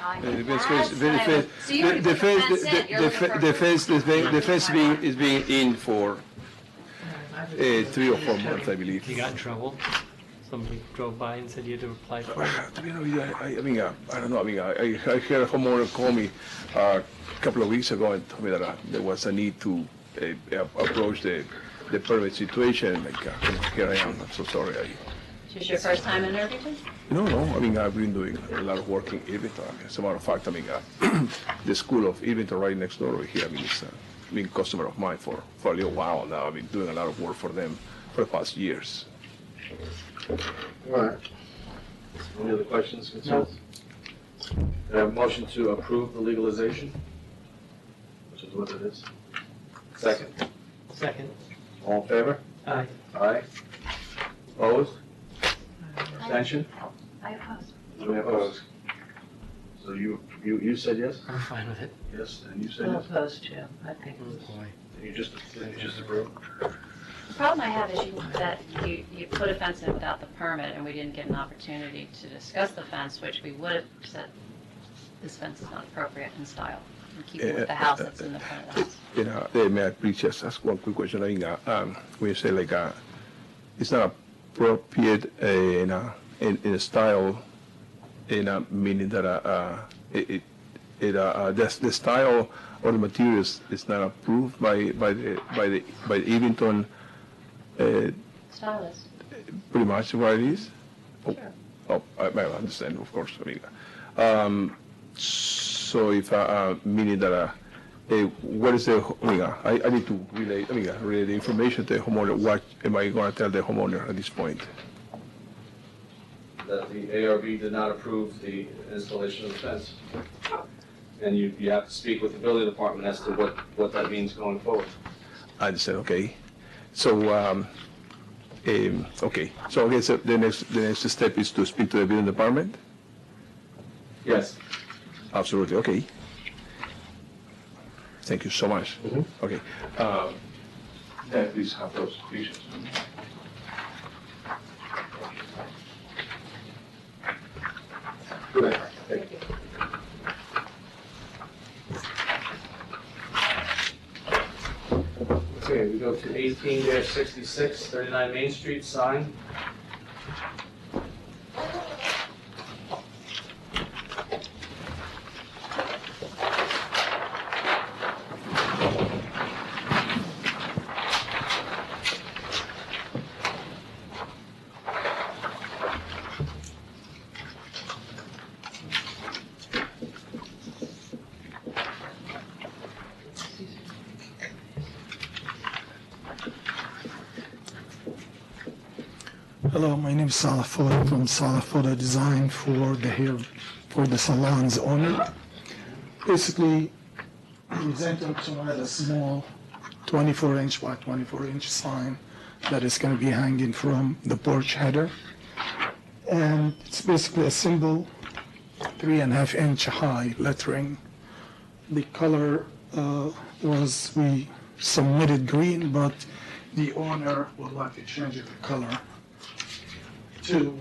The fence is being in for 3 or 4 months, I believe. You got in trouble? Somebody drove by and said you had to apply for it? I don't know. I mean, I heard a homeowner call me a couple of weeks ago and told me that there was a need to approach the permit situation. Here I am. I'm so sorry. Is this your first time in Irvington? No. I mean, I've been doing a lot of work in Irvington. As a matter of fact, I mean, the school of Irvington right next door over here, I mean, it's been a customer of mine for a little while now. I've been doing a lot of work for them for the past years. All right. Any other questions, concerns? Do I have a motion to approve the legalization? Which is what it is. Second. Second. All in favor? Aye. Aye. Opposed? Abstention? I oppose. Nobody opposed? So you said yes? I'm fine with it. Yes, and you said I'm yes? opposed to, I think. Oh, boy. You just approved? The problem I have is that you put a fence in without the permit, and we didn't get an opportunity to discuss the fence, which we would have said, this fence is not appropriate in style, and keep it with the house that's in the front of the house. May I please just ask one quick question? I mean, when you say it's not appropriate in a style, meaning that the style or the materials is not approved by the Irvington. Stylist. Pretty much what it is. Sure. I understand, of course. I mean, so if meaning that. What is the? I need to relay the information to the homeowner. What am I going to tell the homeowner at this point? That the ARB did not approve the installation of the fence. And you have to speak with the building department as to what that means going forward. I said, okay. So, okay, so I guess the next step is to speak to the building department? Yes. Absolutely, okay. Thank you so much. Okay. Please have those pictures. Good. Thank you. Okay, we go to 18-66, 39 Main Street, sign. Hello, my name is Salah Foda from Salah Foda Design for the salon's owner. Basically, he's entered to add a small 24-inch by 24-inch sign that is going to be hanging from the porch header. And it's basically a simple 3.5-inch high lettering. The color was, we submitted green, but the owner would like to change the color to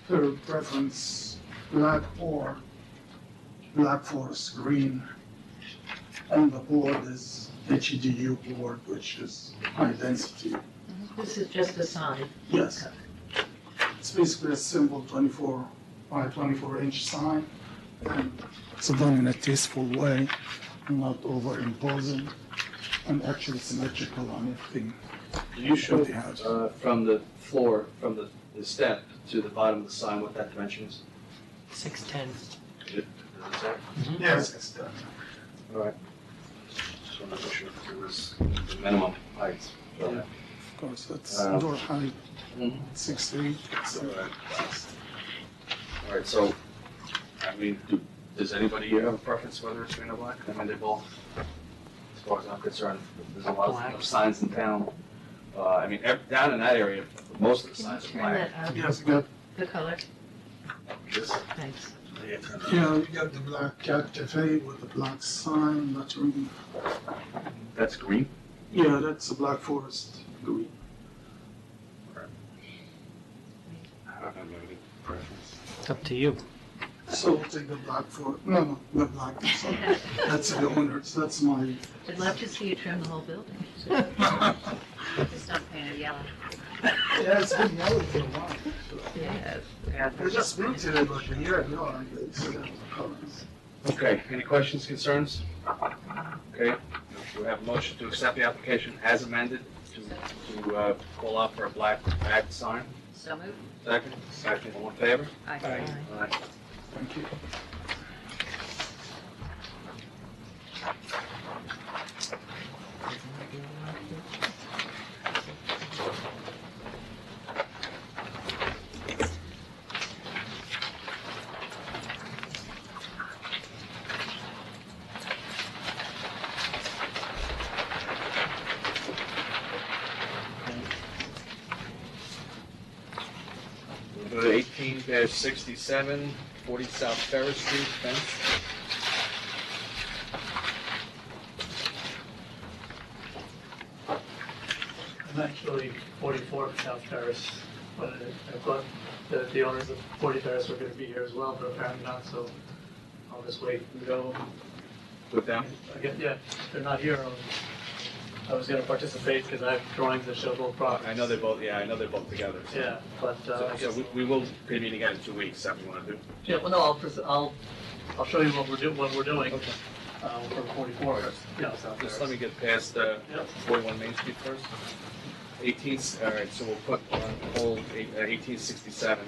her preference, black or black forest green. And the board is HEDU board, which is high density. This is just a sign. Yes. It's basically a simple 24 by 24-inch sign. And it's done in a tasteful way, not over-imposing, and actually symmetrical on everything. You show What they have. from the floor, from the step to the bottom of the sign, what that dimension is? 6'10". Is that? Yes, it's done. All right. Just want to make sure it was the minimum height. Yeah. Of course, that's Um, door height, Mhm. 6'3". All right, so, I mean, does anybody here have a preference whether it's green or black? I mean, they both, as far as I'm concerned, there's a lot of signs in town. I mean, down in that area, most of the signs are Turn black. that up. Yes, good. The color. This? Thanks. Yeah, you got the black cat cafe with the black sign, lettering. That's green? Yeah, that's a black forest green. I don't have any preference. It's up to you. So we'll take the black for, no, the black, sorry. That's the owner's, that's my. I'd love to see you trim the whole building. Just don't paint it yellow. Yeah, it's been yellow for a while. Yes. I just painted it like a year ago, and it's got the colors. Okay, any questions, concerns? Okay, we have a motion to accept the application as amended to call out for a black bagged sign. So moved. Second? Second, all in favor? Aye. Aye. Thank you. We'll go to 18-67, 40 South Ferris Street, fence. I'm actually 44 South Terrace, but I thought that the owners of 40 Terrace were gonna be here as well, but apparently not, so I'll just wait and go. With them? Yeah, they're not here. I was gonna participate because I have drawings that show both properties. I know they're both, yeah, I know they're both together. so- Yeah, but I So guess, we will convene again in 2 weeks, if you want to do. yeah, well, no, I'll show you what we're doing, for 44. Yeah, South Just Terrace. let me get past 41 Main Street first. 18, all right, so we'll put on hold 1867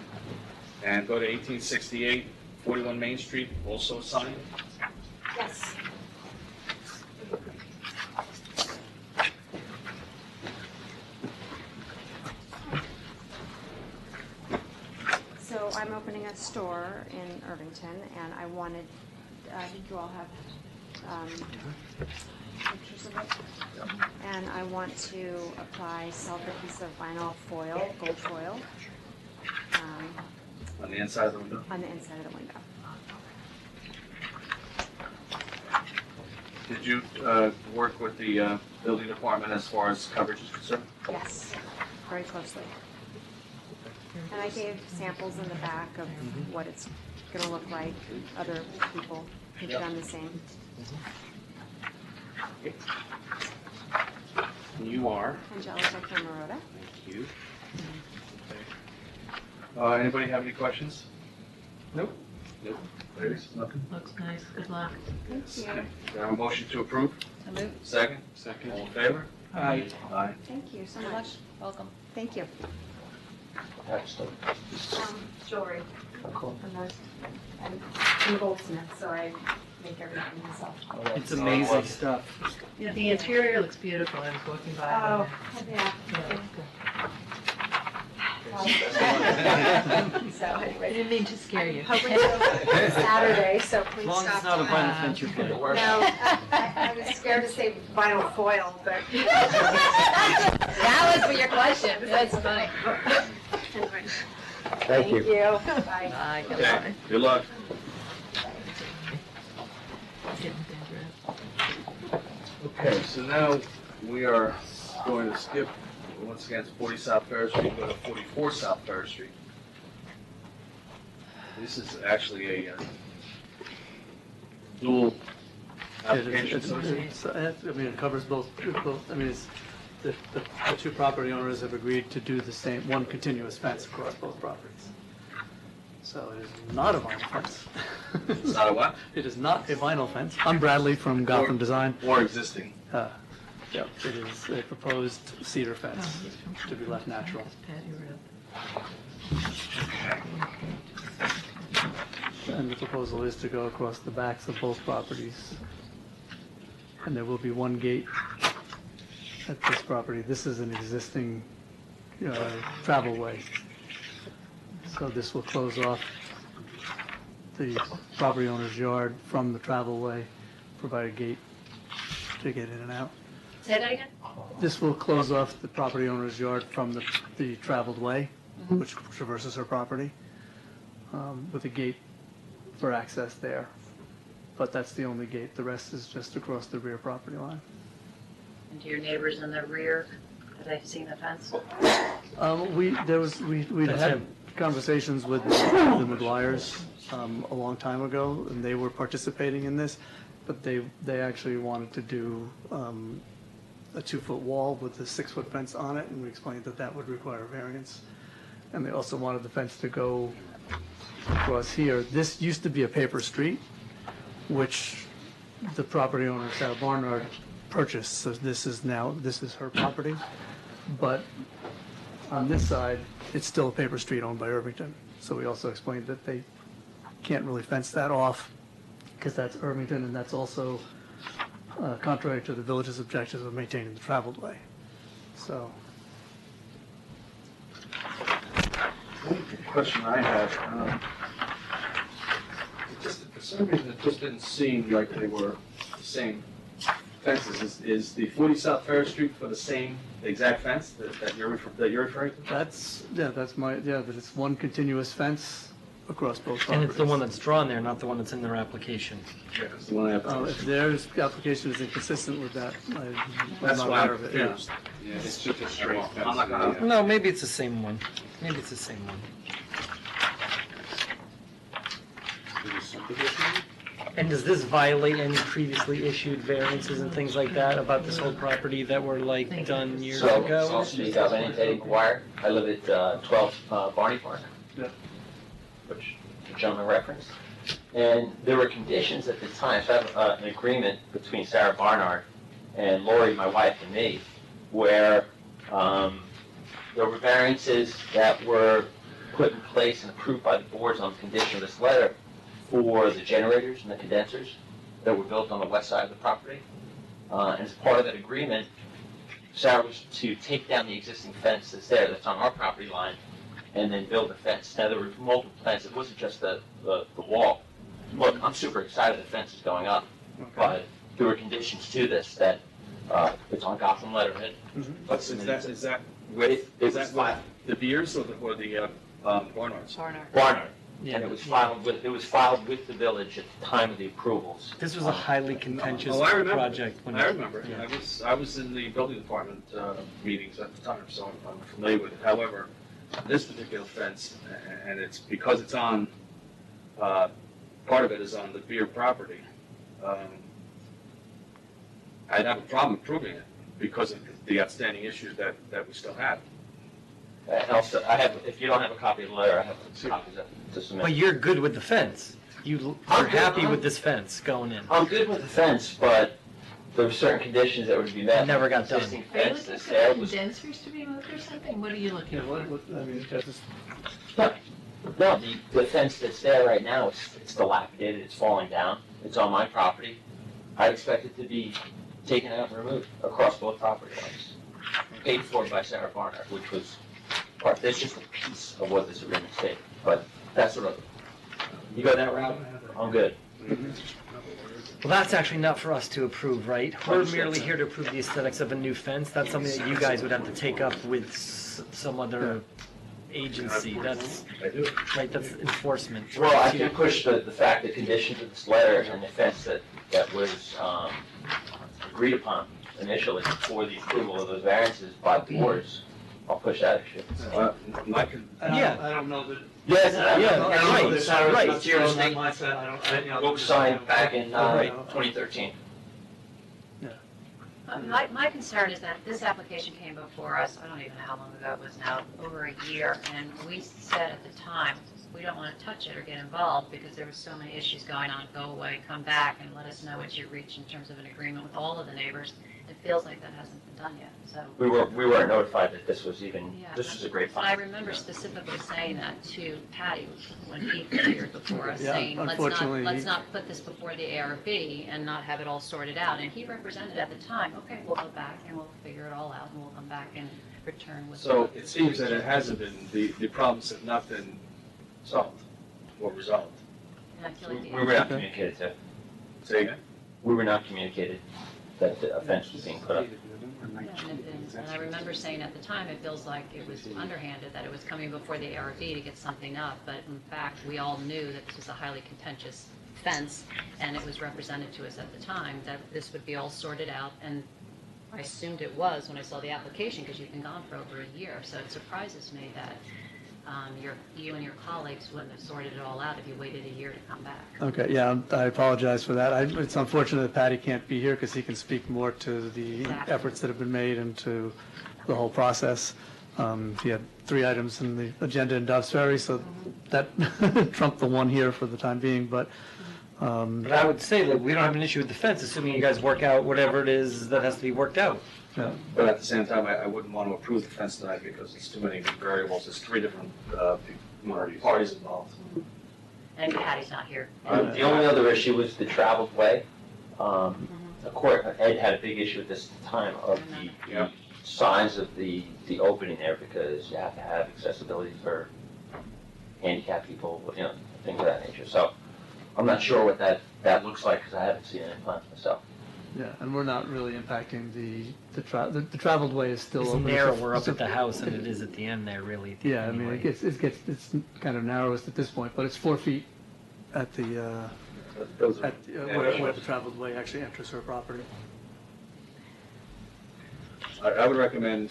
and go to 1868, 41 Main Street, also a sign. Yes. So I'm opening a store in Irvington, and I wanted, I think you all have pictures of it. And I want to apply self-adhesive vinyl foil, gold foil, On the inside of the window? on the inside of the window. Did you work with the building department as far as coverage is concerned? Yes, very closely. And I gave samples in the back of what it's gonna look like. Other people have done the same. You are? Angelica Camarota. Thank you. Anybody have any questions? Nope. Nope. Ladies, nothing? Looks nice, good luck. Thank you. Do I have a motion to approve? So moved. Second? Second. All in favor? Aye. Aye. Thank you so Good luck. much. Welcome. Thank you. Jewelry. Cool. I'm a goldsmith, so I make everything myself. It's amazing stuff. Yeah, the interior looks beautiful, I was walking by. Oh, yeah. So I anyway, didn't mean to scare you. hoping to Saturday, so As please long as stop. it's not a vinyl fence, you're good. No, I was scared to say vinyl foil, but. That was for your question. That's funny. Anyway. Thank you. Bye. Bye. Okay, good luck. Okay, so now we are going to skip, once again, it's 40 South Ferris Street, go to 44 South Ferris Street. This is actually a dual application. It covers both, I mean, the two property owners have agreed to do the same, one continuous fence across both properties. So it is not a vinyl fence. It's not a what? It is not a vinyl fence. I'm Bradley from Gotham Design. Or existing. Yeah, it is a proposed cedar fence to be left natural. And the proposal is to go across the backs of both properties. And there will be one gate at this property. This is an existing travel way. So this will close off the property owner's yard from the travel way, provide a gate to get in and out. Say that again? This will close off the property owner's yard from the traveled way, which traverses her property, with a gate for access there. But that's the only gate. The rest is just across the rear property line. And do your neighbors in the rear, have they seen the fence? We had conversations with the McGuires a long time ago, and they were participating in this, but they actually wanted to do a 2-foot wall with a 6-foot fence on it, and we explained that that would require variance. And they also wanted the fence to go across here. This used to be a paper street, which the property owner, Sarah Barnard, purchased, so this is her property. But on this side, it's still a paper street owned by Irvington. So we also explained that they can't really fence that off because that's Irvington, and that's also contrary to the village's objectives of maintaining the traveled way. So. One question I had, for some reason, it just didn't seem like they were the same fences. Is the 40 South Ferris Street for the exact fence that you're referring to? But it's one continuous fence across both properties. And it's the one that's drawn there, not the one that's in their application. Yeah, it's the one I have. If their application is inconsistent with that, I'm That's not why I'm aware of it. confused. Yeah, it's just a straight fence. I'm not gonna. No, maybe it's the same one. Maybe it's the same one. And does this violate any previously issued variances and things like that about this whole property that were like done years ago? So I'll speak up. My name's Eddie McGuire. I live at 12 Barney Park, which the gentleman referenced. And there were conditions at the time. So I have an agreement between Sarah Barnard and Lori, my wife, and me, where there were variances that were put in place and approved by the boards on the condition of this letter for the generators and the condensers that were built on the west side of the property. And as part of that agreement, Sarah was to take down the existing fence that's there, that's on our property line, and then build a fence. Now, there were multiple plans. It wasn't just the wall. Look, I'm super excited the fence is going up, but there were conditions to this that, it's on Gotham letterhead. But is that With, is that what, the Beers or the Barnards? Barnard. Yeah, And it was filed with the village at the time of the approvals. This was a highly contentious Oh, I remember. project. when I it- remember. yeah. I was in the building department meetings at the time, so I'm familiar with it. However, this particular fence, and it's because it's on, part of it is on the Beer property, I'd have a problem approving it because of the outstanding issues that we still have. And also, I have, if you don't have a copy of the letter, I have copies of it to submit. But you're good with the fence. You're happy with this fence going in. I'm good with the fence, but there were certain conditions that were to be met. It never got done. Existing Are you fence looking that's for there the was. condensers to be moved or something? What are you looking for? I mean, just No, the fence that's there right now, it's dilapidated, it's falling down, it's on my property. I'd expect it to be taken out and removed across both property lines. Paid for by Sarah Barnard, which was part, that's just a piece of what this agreement stated, but that's what, you go that route, I'm good. Well, that's actually not for us to approve, right? We're merely here to approve the aesthetics of a new fence. That's something that you guys would have to take up with some other agency. That's, right, that's enforcement. Well, I can push the fact, the conditions of this letter and the fence that was agreed upon initially for the approval of those variances by the boards. I'll push that issue. Yeah. I don't know that. Yes, I don't know that Sarah's right. not here on that mindset. I don't, Book signed back in 2013. My concern is that this application came before us, I don't even know how long ago it was now, over a year, and we said at the time, we don't want to touch it or get involved because there were so many issues going on, go away, come back, and let us know what you reach in terms of an agreement with all of the neighbors. It feels like that hasn't been done yet, so. We weren't notified that this was even, Yeah. this was a great I find. remember specifically saying that to Patty when he appeared before us, Yeah, saying, unfortunately, let's not put this before the ARB and not have it all sorted out. And he represented at the time, okay, we'll go back and we'll figure it all out and we'll come back and return with. So it seems that it hasn't been, the problems have not been solved or resolved. And I feel like the We were not communicated to. Say again? We were not communicated that the offense was being put up. And I remember saying at the time, it feels like it was underhanded, that it was coming before the ARB to get something up, but in fact, we all knew that this was a highly contentious fence, and it was represented to us at the time that this would be all sorted out, and I assumed it was when I saw the application, because you've been gone for over a year, so it surprises me that you and your colleagues wouldn't have sorted it all out if you waited a year to come back. Okay, yeah, I apologize for that. It's unfortunate that Patty can't be here because he can speak more to the efforts that have been made and to the whole process. He had 3 items in the agenda in Doves Ferry, so that trumped the one here for the time being, but. But I would say that we don't have an issue with the fence, assuming you guys work out whatever it is that has to be worked out. Yeah. But at the same time, I wouldn't want to approve the fence tonight because it's too many variables. There's 3 different parties involved. And Patty's not here. The only other issue was the traveled way. Ed had a big issue with this at the time of the size of the opening there because you have to have accessibility for handicapped people, things of that nature. So I'm not sure what that looks like because I haven't seen any plans myself. Yeah, and we're not really impacting the traveled way is still It's open. narrower up at the house than it is at the end there, really. Yeah, I mean, it's kind of narrowest at this point, but it's 4 feet at the, where the traveled way actually enters her property. I would recommend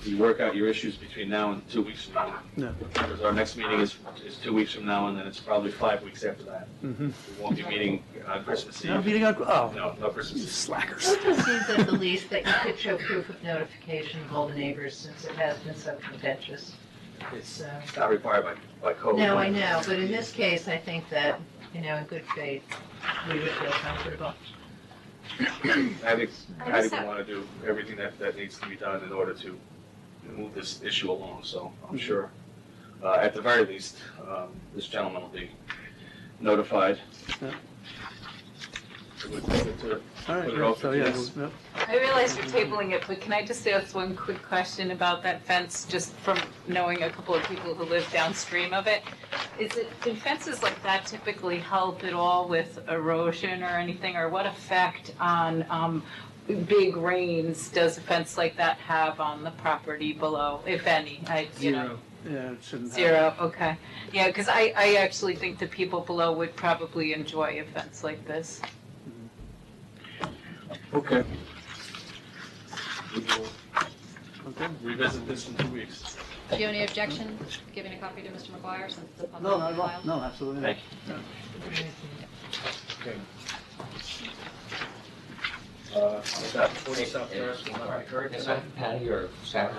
you work out your issues between now and 2 weeks from now. Yeah. Because our next meeting is 2 weeks from now, and then it's probably 5 weeks after that. Mhm. We won't be meeting on Christmas Eve. Not meeting on, No Christmas Eve. Slackers. It just seems at the least that you could show proof of notification of all the neighbors since it has been so contentious. It's not required by code. No, I know, but in this case, I think that, in good faith, we would feel comfortable. I think Patty would want to do everything that needs to be done in order to move this issue along, so I'm sure, at the very least, this gentleman will be notified. All right, Put it yeah, off so to yeah, yes. we'll- I realize you're tabling it, but can I just ask one quick question about that fence, just from knowing a couple of people who live downstream of it? Do fences like that typically help at all with erosion or anything, or what effect on big rains does a fence like that have on the property below, if any? Zero. Yeah, it shouldn't have. Zero, okay. Yeah, because I actually think the people below would probably enjoy a fence like this. Okay. We will revisit this in 2 weeks. Do you have any objection giving a copy to Mr. McGuire since it's a public No, not at all. file? No, absolutely not. Okay. Is that 40 South Terrace will not be heard? Is that Patty or Saturday?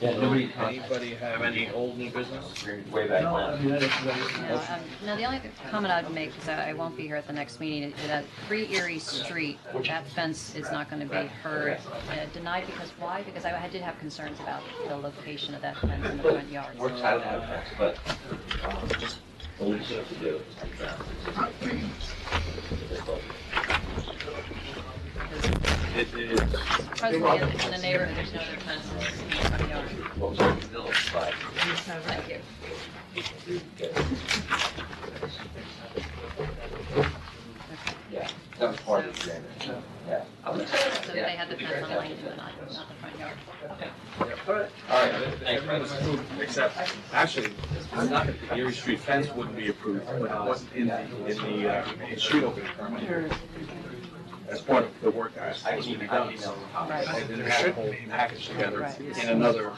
Yeah, nobody, anybody have any old new business? Way back No, I when. mean, that is- No, the only comment I would make, because I won't be here at the next meeting, is that 3 Erie Street, that fence is not going to be heard, denied, because why? Because I did have concerns about the location of that fence in the front yard. Works out of that, but just the least you have to do. It is. Presently, in the neighborhood, there's no other fences in the front yard. What was our village like? Thank you. Yeah, that was part of the agreement. Yeah. So they had the fence on Langdon, but not the front yard. Okay. All right. All right, thanks, That was approved, except, actually, it's not, the Erie Street fence wouldn't be approved, but it wasn't in the street opening permit. As part of the work that has to be done. And then have a whole package together in another,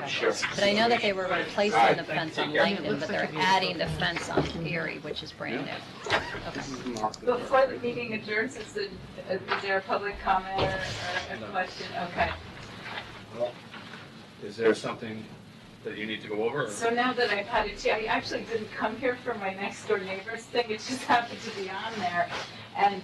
Sure. But I know that they were replacing the fence on Langdon, but they're adding the fence on Erie, which is brand new. Okay. Before the meeting adjourns, is there a public comment or a question? Okay. Is there something that you need to go over? or- So now that I've had a chance, I actually didn't come here for my next door neighbor's thing, it just happened to be on there. And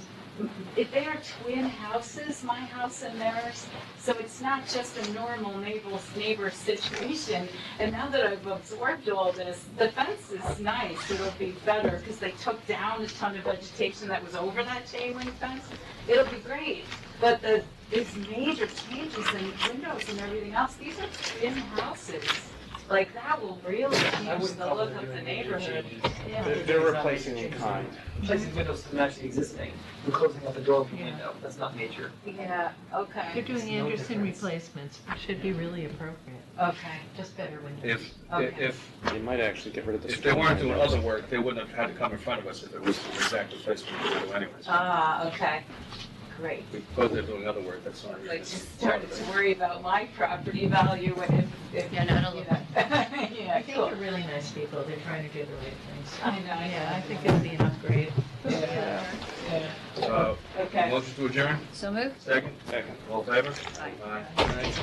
if they are twin houses, my house and theirs, so it's not just a normal neighbor situation. And now that I've absorbed all this, the fence is nice, it'll be better, because they took down a ton of vegetation that was over that chain link fence. It'll be great, but there's major changes in windows and everything else, these are twin houses. Like, that will really change the look of the neighborhood. Yeah. They're replacing in kind. Placing windows to match the existing. We're closing up the door from the window. That's not major. Yeah, okay. You're doing Anderson replacements, it should be really appropriate. Okay. Just better windows. If They might actually get rid of the. If they weren't doing other work, they wouldn't have had to come in front of us if it was the exact replacement we would do anyways. Ah, okay, great. Because they're doing other work, that's not. Like, just started to worry about my property value and if, Yeah, no, it'll you look know. I Yeah, think cool. they're really nice people, they're trying to do the right things. I know, Yeah, I think it'll be an upgrade. Yeah. Uh, Okay. Motion to adjourn? So moved? Second? Second. All in favor? Aye. Aye.